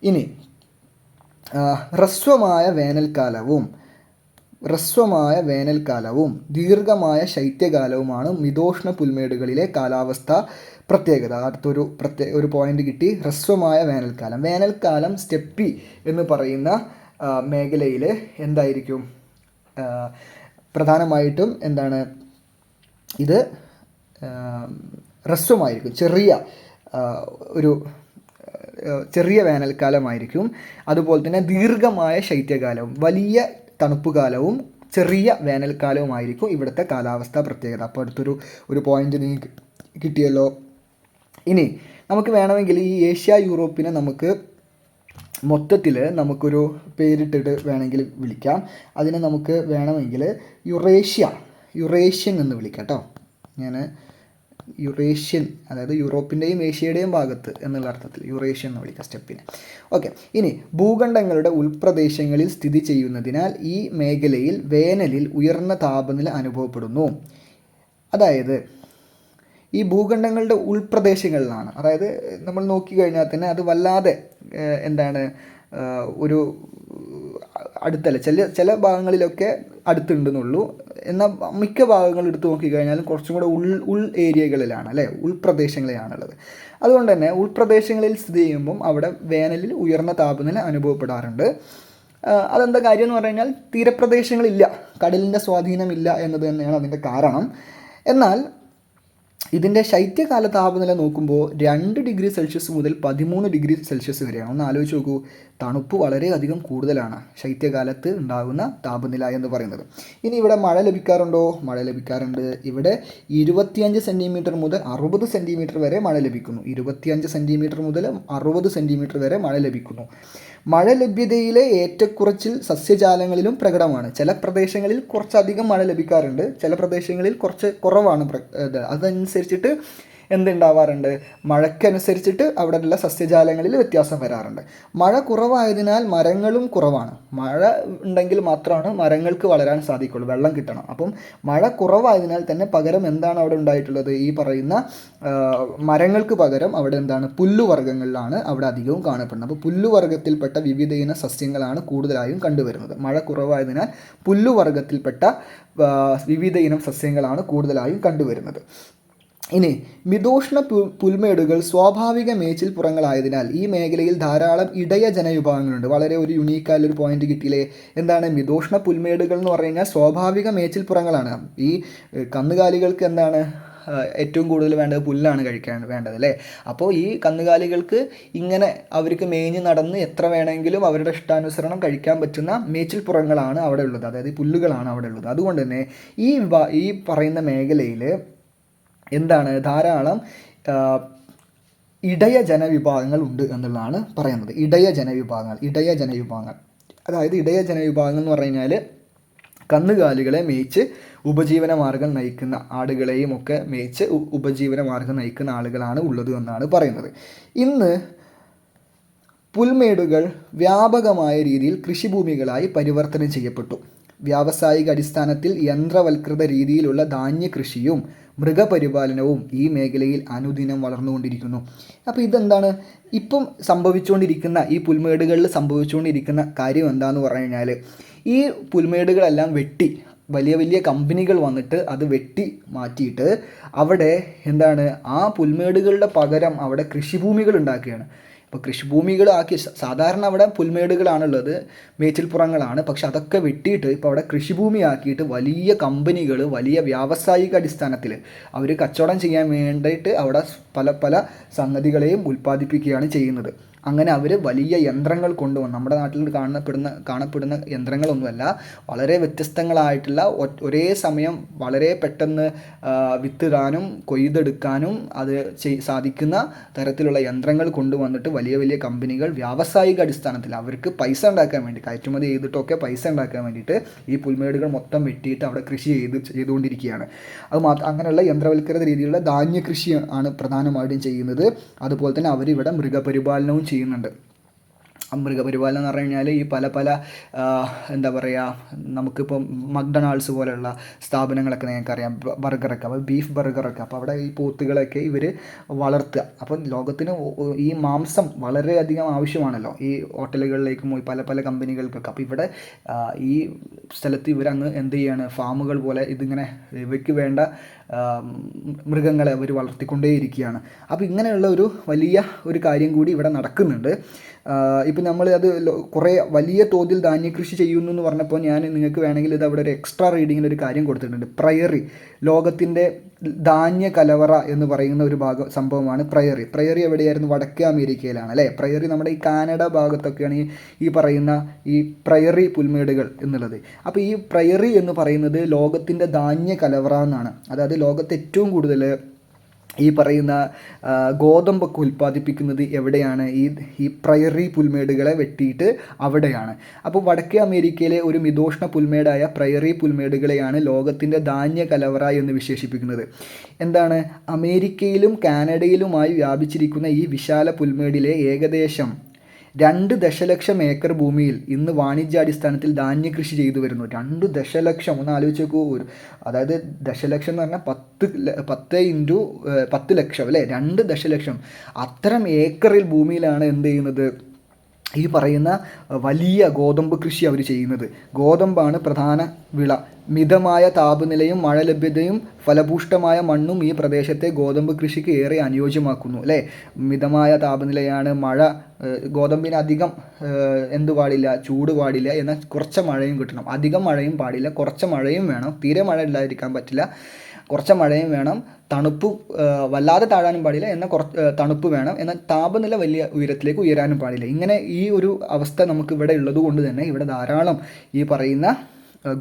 ഇനി ഹ്രസ്വമായ വേനൽക്കാലവും ദീർഘമായ ശൈത്യകാലവുമാണ് മിതോഷ്ണ പുൽമേടുകളിലെ കാലാവസ്ഥ പ്രത്യേകത. ഒരു പോയിന്റ് കിട്ടി, ഹ്രസ്വമായ വേനൽക്കാലം സ്റ്റെപ്പി എന്ന് പറയുന്ന മേഖലയിൽ എന്തായിരിക്കും, പ്രധാനമായിട്ടും എന്താണ്, ഇത് ഹ്രസ്വമായിരിക്കും, ചെറിയ വേനൽക്കാലമായിരിക്കും. അതുപോലെ തന്നെ ദീർഘമായ ശൈത്യകാലവും വലിയ തണുപ്പുകാലവും ചെറിയ വേനൽക്കാലവുമായിരിക്കും ഇവിടുത്തെ കാലാവസ്ഥാ പ്രത്യേകത. അപ്പോൾ ഒരു പോയിന്റ് നിങ്ങൾക്ക് കിട്ടിയല്ലോ. ഇനി നമുക്ക് വേണമെങ്കിൽ ഈ ഏഷ്യ യൂറോപ്പിനെ നമുക്ക് മൊത്തത്തിൽ നമുക്കൊരു പേരിട്ടിട്ട് വേണമെങ്കിൽ വിളിക്കാം. അതിനെ നമുക്ക് വേണമെങ്കിൽ യുറേഷ്യ യുറേഷ്യൻ എന്ന് വിളിക്കാം കേട്ടോ. ഞാൻ യുറേഷ്യൻ, അതായത് യൂറോപ്പിൻ്റെയും ഏഷ്യയുടെയും ഭാഗത്ത് എന്നുള്ള അർത്ഥത്തിൽ യുറേഷ്യൻ എന്ന് വിളിക്കാം സ്റ്റെപ്പിനെ. ഓക്കെ, ഇനി ഭൂഖണ്ഡങ്ങളുടെ ഉൾപ്രദേശങ്ങളിൽ സ്ഥിതി ചെയ്യുന്നതിനാൽ ഈ മേഖലയിൽ വേനലിൽ ഉയർന്ന താപനില അനുഭവപ്പെടുന്നു. അതായത് ഈ ഭൂഖണ്ഡങ്ങളുടെ ഉൾപ്രദേശങ്ങളിലാണ്, അതായത് നമ്മൾ നോക്കിക്കഴിഞ്ഞാൽ തന്നെ അത് വല്ലാതെ ഒരു അടുത്തല്ല, ചില ഭാഗങ്ങളിലൊക്കെ അടുത്തുണ്ടെന്നുള്ളൂ. എന്നാൽ മിക്ക ഭാഗങ്ങൾ എടുത്ത് നോക്കിക്കഴിഞ്ഞാലും കുറച്ചും കൂടെ ഉൾ ഏരിയകളിലാണ് അല്ലേ, ഉൾപ്രദേശങ്ങളിലാണുള്ളത്. അതുകൊണ്ട് തന്നെ ഉൾപ്രദേശങ്ങളിൽ സ്ഥിതി ചെയ്യുമ്പം അവിടെ വേനലിൽ ഉയർന്ന താപനില അനുഭവപ്പെടാറുണ്ട്. അതെന്താ കാര്യം എന്ന് പറഞ്ഞു കഴിഞ്ഞാൽ തീരപ്രദേശങ്ങളില്ല, കടലിൻ്റെ സ്വാധീനമില്ല എന്നത് തന്നെയാണ് അതിൻ്റെ കാരണം. എന്നാൽ ഇതിൻ്റെ ശൈത്യകാല താപനില നോക്കുമ്പോൾ 2 ഡിഗ്രി സെൽഷ്യസ് മുതൽ 13 ഡിഗ്രി സെൽഷ്യസ് വരെയാണ്. ഒന്ന് ആലോചിച്ച് നോക്കൂ, തണുപ്പ് വളരെയധികം കൂടുതലാണ് ശൈത്യകാലത്ത് ഉണ്ടാകുന്ന താപനില എന്ന് പറയുന്നത്. ഇനി ഇവിടെ മഴ ലഭിക്കാറുണ്ടോ? മഴ ലഭിക്കാറുണ്ട്. ഇവിടെ 25 സെൻറ്റിമീറ്റർ മുതൽ 60 സെൻറ്റിമീറ്റർ വരെ മഴ ലഭിക്കുന്നു. 25 സെൻറ്റിമീറ്റർ മുതൽ 60 സെൻറ്റിമീറ്റർ വരെ മഴ ലഭിക്കുന്നു. മഴ ലഭ്യതയിലെ ഏറ്റക്കുറച്ചിൽ സസ്യജാലങ്ങളിലും പ്രകടമാണ്. ചില പ്രദേശങ്ങളിൽ കുറച്ചധികം മഴ ലഭിക്കാറുണ്ട്, ചില പ്രദേശങ്ങളിൽ കുറച്ച് കുറവാണ്. അതനുസരിച്ചിട്ട് എന്തുണ്ടാവാറുണ്ട്, മഴയ്ക്കനുസരിച്ചിട്ട് അവിടെയുള്ള സസ്യജാലങ്ങളിൽ വ്യത്യാസം വരാറുണ്ട്. മഴ കുറവായതിനാൽ മരങ്ങളും കുറവാണ്. മഴ ഉണ്ടെങ്കിൽ മാത്രമാണ് മരങ്ങൾക്ക് വളരാൻ സാധിക്കുള്ളൂ, വെള്ളം കിട്ടണം. അപ്പം മഴ കുറവായതിനാൽ തന്നെ പകരം എന്താണ് അവിടെ ഉണ്ടായിട്ടുള്ളത്, ഈ പറയുന്ന മരങ്ങൾക്ക് പകരം അവിടെ പുല്ലുവർഗ്ഗങ്ങളിലാണ് അവിടെ അധികവും കാണപ്പെടുന്നത്. അപ്പോൾ പുല്ലുവർഗ്ഗത്തിൽപ്പെട്ട വിവിധ ഇന സസ്യങ്ങളാണ് കൂടുതലായും കണ്ടുവരുന്നത്. മഴ കുറവായതിനാൽ പുല്ലുവർഗ്ഗത്തിൽപ്പെട്ട വിവിധ ഇനം സസ്യങ്ങളാണ് കൂടുതലായും കണ്ടുവരുന്നത്. ഇനി മിതോഷ്ണ പുൽമേടുകൾ സ്വാഭാവിക മേച്ചിൽപ്പുറങ്ങളായതിനാൽ ഈ മേഖലയിൽ ധാരാളം ഇടയ ജനവിഭാഗങ്ങളുണ്ട്. വളരെ ഒരു യുണീക്കായൊരു പോയിന്റ് കിട്ടിയില്ലേ, എന്താണ് മിതോഷ്ണ പുൽമേടുകൾ എന്ന് പറഞ്ഞു കഴിഞ്ഞാൽ സ്വാഭാവിക മേച്ചിൽപ്പുറങ്ങളാണ്. ഈ കന്നുകാലികൾക്ക് ഏറ്റവും കൂടുതൽ വേണ്ടത് പുല്ലാണ് വേണ്ടത് അല്ലേ. അപ്പോൾ ഈ കന്നുകാലികൾക്ക് ഇങ്ങനെ അവർക്ക് മേഞ്ഞ് നടന്ന് എത്ര വേണമെങ്കിലും അവരുടെ ഇഷ്ടാനുസരണം കഴിക്കാൻ പറ്റുന്ന മേച്ചിൽപ്പുറങ്ങളാണ് അവിടെ ഉള്ളത്, അതായത് പുല്ലുകളാണ് അവിടെ ഉള്ളത്. അതുകൊണ്ട് തന്നെ ഈ പറയുന്ന മേഖലയിൽ ധാരാളം ഇടയ ജനവിഭാഗങ്ങൾ ഉണ്ട് എന്നുള്ളതാണ് പറയുന്നത്. ഇടയ ജനവിഭാഗങ്ങൾ അതായത് ഇടയ ജനവിഭാഗം എന്ന് പറഞ്ഞു കഴിഞ്ഞാൽ കന്നുകാലികളെ മേയിച്ച് ഉപജീവന മാർഗം നയിക്കുന്ന ആടുകളെയും ഒക്കെ മേയിച്ച് ഉപജീവന മാർഗം നയിക്കുന്ന ആളുകളാണ് ഉള്ളത് എന്നാണ് പറയുന്നത്. ഇന്ന് പുൽമേടുകൾ വ്യാപകമായ രീതിയിൽ കൃഷിഭൂമികളായി പരിവർത്തനം ചെയ്യപ്പെട്ടു. വ്യാവസായിക അടിസ്ഥാനത്തിൽ യന്ത്രവൽകൃത രീതിയിലുള്ള ധാന്യകൃഷിയും മൃഗപരിപാലനവും ഈ മേഖലയിൽ അനുദിനം വളർന്നുകൊണ്ടിരിക്കുന്നു. അപ്പോൾ ഇതെന്താണ് ഇപ്പം സംഭവിച്ചുകൊണ്ടിരിക്കുന്ന, ഈ പുൽമേടുകളിൽ സംഭവിച്ചുകൊണ്ടിരിക്കുന്ന കാര്യം എന്താണെന്ന് പറഞ്ഞു കഴിഞ്ഞാൽ, ഈ പുൽമേടുകളെല്ലാം വെട്ടി വലിയ വലിയ കമ്പനികൾ വന്നിട്ട് അത് വെട്ടി മാറ്റിയിട്ട് അവിടെ ആ പുൽമേടുകളുടെ പകരം അവിടെ കൃഷിഭൂമികൾ ഉണ്ടാക്കുകയാണ്. ഇപ്പോൾ കൃഷിഭൂമികളാക്കി, സാധാരണ അവിടെ പുൽമേടുകളാണുള്ളത്, മേച്ചിൽപ്പുറങ്ങളാണ്, പക്ഷെ അതൊക്കെ വെട്ടിയിട്ട് ഇപ്പോൾ അവിടെ കൃഷിഭൂമിയാക്കിയിട്ട് വലിയ കമ്പനികൾ വലിയ വ്യാവസായിക അടിസ്ഥാനത്തിൽ അവർ കച്ചവടം ചെയ്യാൻ വേണ്ടിയിട്ട് അവിടെ പല പല സംഗതികളെയും ഉൽപ്പാദിപ്പിക്കുകയാണ് ചെയ്യുന്നത്. അങ്ങനെ അവർ വലിയ യന്ത്രങ്ങൾ കൊണ്ടുവന്ന്, നമ്മുടെ നാട്ടിൽ കാണപ്പെടുന്ന യന്ത്രങ്ങളൊന്നുമല്ല, വളരെ വ്യത്യസ്തങ്ങളായിട്ടുള്ള ഒരേ സമയം വളരെ പെട്ടെന്ന് വിത്തിടാനും കൊയ്തെടുക്കാനും അത് സാധിക്കുന്ന തരത്തിലുള്ള യന്ത്രങ്ങൾ കൊണ്ടുവന്നിട്ട് വലിയ വലിയ കമ്പനികൾ വ്യാവസായിക അടിസ്ഥാനത്തിൽ അവർക്ക് പൈസ ഉണ്ടാക്കാൻ വേണ്ടി, കയറ്റുമതി ചെയ്തിട്ടൊക്കെ പൈസ ഉണ്ടാക്കാൻ വേണ്ടിയിട്ട് ഈ പുൽമേടുകൾ മൊത്തം വെട്ടിയിട്ട് അവിടെ കൃഷി ചെയ്തുകൊണ്ടിരിക്കുകയാണ്. അങ്ങനെയുള്ള യന്ത്രവൽക്കൃത രീതിയിലുള്ള ധാന്യകൃഷി ആണ് പ്രധാനമായിട്ടും ചെയ്യുന്നത്. അതുപോലെ തന്നെ അവരിവിടെ മൃഗപരിപാലനവും ചെയ്യുന്നുണ്ട്. മൃഗപരിപാലനം എന്ന് പറഞ്ഞു കഴിഞ്ഞാൽ ഈ പല പല നമുക്കിപ്പം മക്ഡൊണാൾഡ്സ് പോലെയുള്ള സ്ഥാപനങ്ങളൊക്കെ നിങ്ങൾക്കറിയാം, ബർഗറൊക്കെ, അപ്പോൾ ബീഫ് ബർഗറൊക്കെ, അപ്പോൾ അവിടെ ഈ പോത്തുകളൊക്കെ ഇവർ വളർത്തുക. അപ്പം ലോകത്തിന് ഈ മാംസം വളരെയധികം ആവശ്യമാണല്ലോ ഈ ഹോട്ടലുകളിലേക്കും പല പല കമ്പനികൾക്കൊക്കെ. അപ്പോൾ ഇവിടെ ഈ സ്ഥലത്ത് ഇവരങ്ങ് എന്ത് ചെയ്യാണ്, ഫാമുകൾ പോലെ ഇതിങ്ങനെ ഇവയ്ക്ക് വേണ്ട മൃഗങ്ങളെ അവർ വളർത്തിക്കൊണ്ടേയിരിക്കുകയാണ്. അപ്പോൾ ഇങ്ങനെയുള്ള ഒരു വലിയ ഒരു കാര്യം കൂടി ഇവിടെ നടക്കുന്നുണ്ട്. ഇപ്പം നമ്മൾ അത് കുറേ വലിയ തോതിൽ ധാന്യകൃഷി ചെയ്യുന്നു എന്ന് പറഞ്ഞപ്പോൾ ഞാൻ നിങ്ങൾക്ക് വേണമെങ്കിൽ ഇത് അവിടെ ഒരു എക്സ്ട്രാ റീഡിങ്ങിൽ ഒരു കാര്യം കൊടുത്തിട്ടുണ്ട്. പ്രയറി, ലോകത്തിൻ്റെ ധാന്യ കലവറ എന്ന് പറയുന്ന ഒരു സംഭവമാണ് പ്രയറി എവിടെയായിരുന്നു? വടക്കേ അമേരിക്കയിലാണ് അല്ലേ. പ്രയറി നമ്മുടെ ഈ കാനഡ ഭാഗത്തൊക്കെയാണ് ഈ പറയുന്ന ഈ പ്രയറി പുൽമേടുകൾ എന്നുള്ളത്. അപ്പോൾ ഈ പ്രയറി എന്ന് പറയുന്നത് ലോകത്തിൻ്റെ ധാന്യ കലവറ എന്നാണ്. അതായത് ലോകത്ത് ഏറ്റവും കൂടുതൽ ഈ പറയുന്ന ഗോതമ്പൊക്കെ ഉൽപ്പാദിപ്പിക്കുന്നത് എവിടെയാണ്? ഈ പ്രയറി പുൽമേടുകളെ വെട്ടിയിട്ട് അവിടെയാണ്. അപ്പോൾ വടക്കേ അമേരിക്കയിലെ ഒരു മിതോഷ്ണ പുൽമേടായ പ്രയറി പുൽമേടുകളെയാണ് ലോകത്തിൻ്റെ ധാന്യ കലവറ എന്ന് വിശേഷിപ്പിക്കുന്നത്. എന്താണ്? അമേരിക്കയിലും കാനഡയിലുമായി വ്യാപിച്ചിരിക്കുന്ന ഈ വിശാല പുൽമേടിലെ ഏകദേശം 2 ദശലക്ഷം ഏക്കർ ഭൂമിയിൽ ഇന്ന് വാണിജ്യാടിസ്ഥാനത്തിൽ ധാന്യകൃഷി ചെയ്തു വരുന്നു. 2 ദശലക്ഷം, ഒന്ന് ആലോചിച്ച് നോക്കൂ. അതായത് ദശലക്ഷം എന്ന് പറഞ്ഞാൽ 10 ഇൻറ്റു 10 ലക്ഷം അല്ലേ, 2 ദശലക്ഷം. അത്തരം ഏക്കറിൽ ഭൂമിയിലാണ് എന്ത് ചെയ്യുന്നത്? ഈ പറയുന്ന വലിയ ഗോതമ്പ് കൃഷി അവർ ചെയ്യുന്നത്. ഗോതമ്പാണ് പ്രധാന വിള. മിതമായ താപനിലയും മഴ ലഭ്യതയും ഫലഭൂഷ്ടമായ മണ്ണും ഈ പ്രദേശത്തെ ഗോതമ്പ് കൃഷിക്ക് ഏറെ അനുയോജ്യമാക്കുന്നു അല്ലേ. മിതമായ താപനിലയാണ്, മഴ, ഗോതമ്പിന് അധികം എന്ത് പാടില്ല, ചൂട് പാടില്ല, എന്നാൽ കുറച്ച് മഴയും കിട്ടണം. അധികം മഴയും പാടില്ല, കുറച്ച് മഴയും വേണം. തീരെ മഴ ഇല്ലാതിരിക്കാൻ പറ്റില്ല, കുറച്ച് മഴയും വേണം. തണുപ്പ് വല്ലാതെ താഴാനും പാടില്ല, എന്നാൽ തണുപ്പ് വേണം. എന്നാൽ താപനില വലിയ ഉയരത്തിലേക്ക് ഉയരാനും പാടില്ല. ഇങ്ങനെ ഈ ഒരു അവസ്ഥ നമുക്ക് ഇവിടെ ഉള്ളത് കൊണ്ട് തന്നെ ഇവിടെ ധാരാളം ഈ പറയുന്ന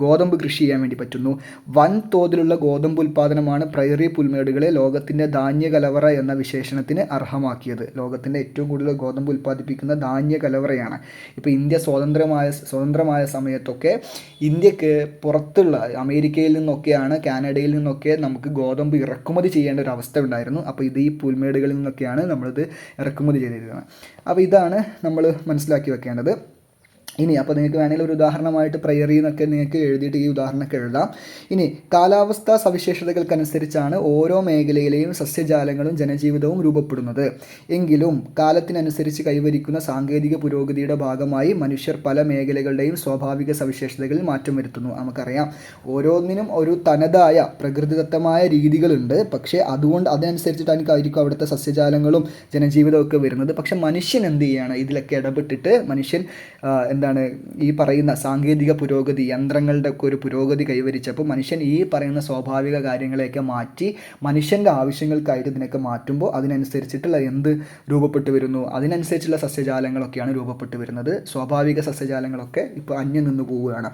ഗോതമ്പ് കൃഷി ചെയ്യാൻ വേണ്ടി പറ്റുന്നു. വൻ തോതിലുള്ള ഗോതമ്പ് ഉൽപ്പാദനമാണ് പ്രയറി പുൽമേടുകളെ ലോകത്തിൻ്റെ ധാന്യ കലവറ എന്ന വിശേഷണത്തിന് അർഹമാക്കിയത്. ലോകത്തിൻ്റെ ഏറ്റവും കൂടുതൽ ഗോതമ്പ് ഉൽപ്പാദിപ്പിക്കുന്ന ധാന്യ കലവറയാണ്. ഇപ്പോൾ ഇന്ത്യ സ്വതന്ത്രമായ സമയത്തൊക്കെ ഇന്ത്യക്ക് പുറത്തുള്ള അമേരിക്കയിൽ നിന്നൊക്കെയാണ്, കാനഡയിൽ നിന്നൊക്കെ നമുക്ക് ഗോതമ്പ് ഇറക്കുമതി ചെയ്യേണ്ട ഒരു അവസ്ഥ ഉണ്ടായിരുന്നു. അപ്പോൾ ഈ പുൽമേടുകളിൽ നിന്നൊക്കെയാണ് നമ്മളിത് ഇറക്കുമതി ചെയ്തിരിക്കുന്നത്. അപ്പോൾ ഇതാണ് നമ്മൾ മനസ്സിലാക്കി വെക്കേണ്ടത്. ഇനി അപ്പോൾ നിങ്ങൾക്ക് വേണമെങ്കിൽ ഒരു ഉദാഹരണമായിട്ട് പ്രയറി എന്നൊക്കെ നിങ്ങൾക്ക് എഴുതിയിട്ട് ഈ ഉദാഹരണമൊക്കെ എഴുതാം. ഇനി കാലാവസ്ഥാ സവിശേഷതകൾക്കനുസരിച്ചാണ് ഓരോ മേഖലയിലെയും സസ്യജാലങ്ങളും ജനജീവിതവും രൂപപ്പെടുന്നത്. എങ്കിലും കാലത്തിനനുസരിച്ച് കൈവരിക്കുന്ന സാങ്കേതിക പുരോഗതിയുടെ ഭാഗമായി മനുഷ്യർ പല മേഖലകളുടെയും സ്വാഭാവിക സവിശേഷതകളിൽ മാറ്റം വരുത്തുന്നു. നമുക്കറിയാം, ഓരോന്നിനും ഒരു തനതായ പ്രകൃതിദത്തമായ രീതികളുണ്ട്. പക്ഷേ അതിനനുസരിച്ചിട്ടായിരിക്കും അവിടുത്തെ സസ്യജാലങ്ങളും ജനജീവിതവും ഒക്കെ വരുന്നത്. പക്ഷെ മനുഷ്യൻ എന്ത് ചെയ്യുകയാണ്? ഇതിലൊക്കെ ഇടപെട്ടിട്ട് മനുഷ്യൻ ഈ പറയുന്ന സാങ്കേതിക പുരോഗതി, യന്ത്രങ്ങളുടെ ഒക്കെ ഒരു പുരോഗതി കൈവരിച്ചപ്പോൾ മനുഷ്യൻ ഈ പറയുന്ന സ്വാഭാവിക കാര്യങ്ങളെയൊക്കെ മാറ്റി മനുഷ്യൻ്റെ ആവശ്യങ്ങൾക്കായിട്ട് ഇതിനൊക്കെ മാറ്റുമ്പോൾ അതിനനുസരിച്ചിട്ടുള്ള എന്ത് രൂപപ്പെട്ടു വരുന്നു? അതിനനുസരിച്ചുള്ള സസ്യജാലങ്ങളൊക്കെയാണ് രൂപപ്പെട്ടു വരുന്നത്. സ്വാഭാവിക സസ്യജാലങ്ങളൊക്കെ ഇപ്പോൾ അന്യം നിന്ന് പോവുകയാണ്.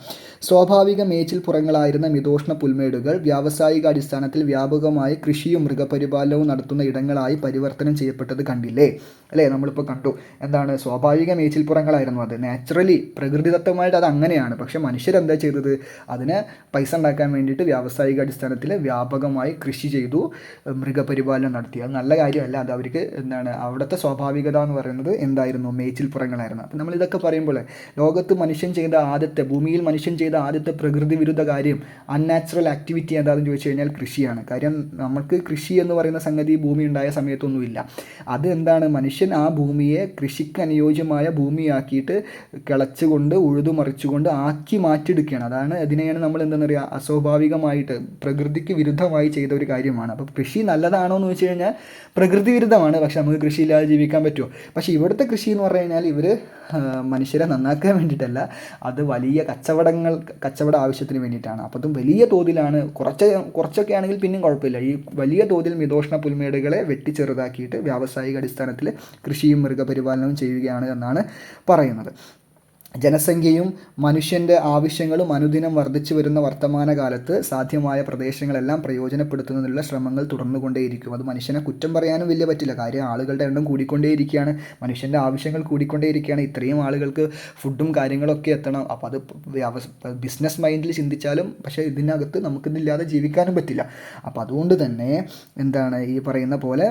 സ്വാഭാവിക മേച്ചിൽപ്പുറങ്ങളായിരുന്ന മിതോഷ്ണ പുൽമേടുകൾ വ്യാവസായിക അടിസ്ഥാനത്തിൽ വ്യാപകമായി കൃഷിയും മൃഗപരിപാലനവും നടത്തുന്ന ഇടങ്ങളായി പരിവർത്തനം ചെയ്യപ്പെട്ടത് കണ്ടില്ലേ അല്ലേ? നമ്മളിപ്പോൾ കണ്ടു. എന്താണ്? സ്വാഭാവിക മേച്ചിൽപ്പുറങ്ങളായിരുന്നു അത്. നാച്ചുറലി പ്രകൃതിദത്തമായിട്ട് അത് അങ്ങനെയാണ്. പക്ഷേ മനുഷ്യരെന്താ ചെയ്തത്? അതിന് പൈസ ഉണ്ടാക്കാൻ വേണ്ടിയിട്ട് വ്യാവസായിക അടിസ്ഥാനത്തിൽ വ്യാപകമായി കൃഷി ചെയ്തു, മൃഗപരിപാലനം നടത്തി. അത് നല്ല കാര്യമല്ല. അത് അവർക്ക് അവിടുത്തെ സ്വാഭാവികത എന്ന് പറയുന്നത് എന്തായിരുന്നു? മേച്ചിൽപ്പുറങ്ങളായിരുന്നു. അപ്പം നമ്മളിതൊക്കെ പറയുമ്പോൾ ലോകത്ത് ഭൂമിയിൽ മനുഷ്യൻ ചെയ്ത ആദ്യത്തെ പ്രകൃതി വിരുദ്ധ കാര്യം, അൺനാച്ചുറൽ ആക്ടിവിറ്റി എന്താണെന്ന് ചോദിച്ചു കഴിഞ്ഞാൽ കൃഷിയാണ്. കാര്യം നമുക്ക് കൃഷി എന്ന് പറയുന്ന സംഗതി ഭൂമി ഉണ്ടായ സമയത്തൊന്നുമില്ല. അത് എന്താണ്? മനുഷ്യൻ ആ ഭൂമിയെ കൃഷിക്ക് അനുയോജ്യമായ ഭൂമിയാക്കിയിട്ട് കിളച്ചുകൊണ്ട് ഉഴുതുമറിച്ചുകൊണ്ട് ആക്കി മാറ്റിയെടുക്കുകയാണ്. അതിനെയാണ് നമ്മൾ എന്താ പറയുക, അസ്വാഭാവികമായിട്ട് പ്രകൃതിക്ക് വിരുദ്ധമായി ചെയ്ത ഒരു കാര്യമാണ്. അപ്പോൾ കൃഷി നല്ലതാണോ എന്ന് വെച്ച് കഴിഞ്ഞാൽ പ്രകൃതി വിരുദ്ധമാണ്. പക്ഷെ നമുക്ക് കൃഷിയില്ലാതെ ജീവിക്കാൻ പറ്റുമോ? പക്ഷേ ഇവിടുത്തെ കൃഷി എന്ന് പറഞ്ഞു കഴിഞ്ഞാൽ ഇവർ മനുഷ്യരെ നന്നാക്കാൻ വേണ്ടിയിട്ടല്ല, അത് വലിയ കച്ചവട ആവശ്യത്തിന് വേണ്ടിയിട്ടാണ്. അപ്പോൾ അതും വലിയ തോതിലാണ്. കുറച്ചൊക്കെ ആണെങ്കിൽ പിന്നെയും കുഴപ്പമില്ല. ഈ വലിയ തോതിൽ മിതോഷ്ണ പുൽമേടുകളെ വെട്ടിച്ചെറുതാക്കിയിട്ട് വ്യാവസായിക അടിസ്ഥാനത്തിൽ കൃഷിയും മൃഗപരിപാലനവും ചെയ്യുകയാണ് എന്നാണ് പറയുന്നത്. ജനസംഖ്യയും മനുഷ്യൻ്റെ ആവശ്യങ്ങളും അനുദിനം വർദ്ധിച്ചു വരുന്ന വർത്തമാനകാലത്ത് സാധ്യമായ പ്രദേശങ്ങളെല്ലാം പ്രയോജനപ്പെടുത്തുന്നതിനുള്ള ശ്രമങ്ങൾ തുടർന്നുകൊണ്ടേയിരിക്കും. അത് മനുഷ്യനെ കുറ്റം പറയാനും വലിയ പറ്റില്ല. കാര്യം ആളുകളുടെ എണ്ണം കൂടിക്കൊണ്ടേയിരിക്കുകയാണ്, മനുഷ്യൻ്റെ ആവശ്യങ്ങൾ കൂടിക്കൊണ്ടേയിരിക്കുകയാണ്. ഇത്രയും ആളുകൾക്ക് ഫുഡും കാര്യങ്ങളൊക്കെ എത്തണം. അപ്പോൾ അത് ബിസിനസ് മൈൻഡിൽ ചിന്തിച്ചാലും പക്ഷേ ഇതിനകത്ത് നമുക്കിതില്ലാതെ ജീവിക്കാനും പറ്റില്ല. അപ്പോൾ അതുകൊണ്ട് തന്നെ ഈ പറയുന്ന പോലെ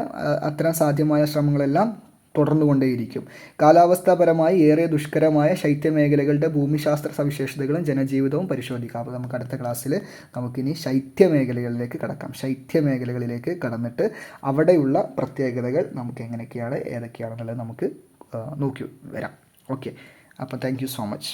അത്തരം സാധ്യമായ ശ്രമങ്ങളെല്ലാം തുടർന്നുകൊണ്ടേയിരിക്കും. കാലാവസ്ഥാപരമായി ഏറെ ദുഷ്കരമായ ശൈത്യമേഖലകളുടെ ഭൂമിശാസ്ത്ര സവിശേഷതകളും ജനജീവിതവും പരിശോധിക്കാം. അപ്പോൾ നമുക്ക് അടുത്ത ക്ലാസ്സിൽ നമുക്കിനി ശൈത്യമേഖലകളിലേക്ക് കടക്കാം. ശൈത്യമേഖലകളിലേക്ക് കടന്നിട്ട് അവിടെയുള്ള പ്രത്യേകതകൾ നമുക്ക് എങ്ങനെയൊക്കെയാണ്, ഏതൊക്കെയാണെന്നുള്ളത് നമുക്ക് നോക്കി വരാം. ഓക്കെ, അപ്പോൾ താങ്ക് യു സോ മച്ച്.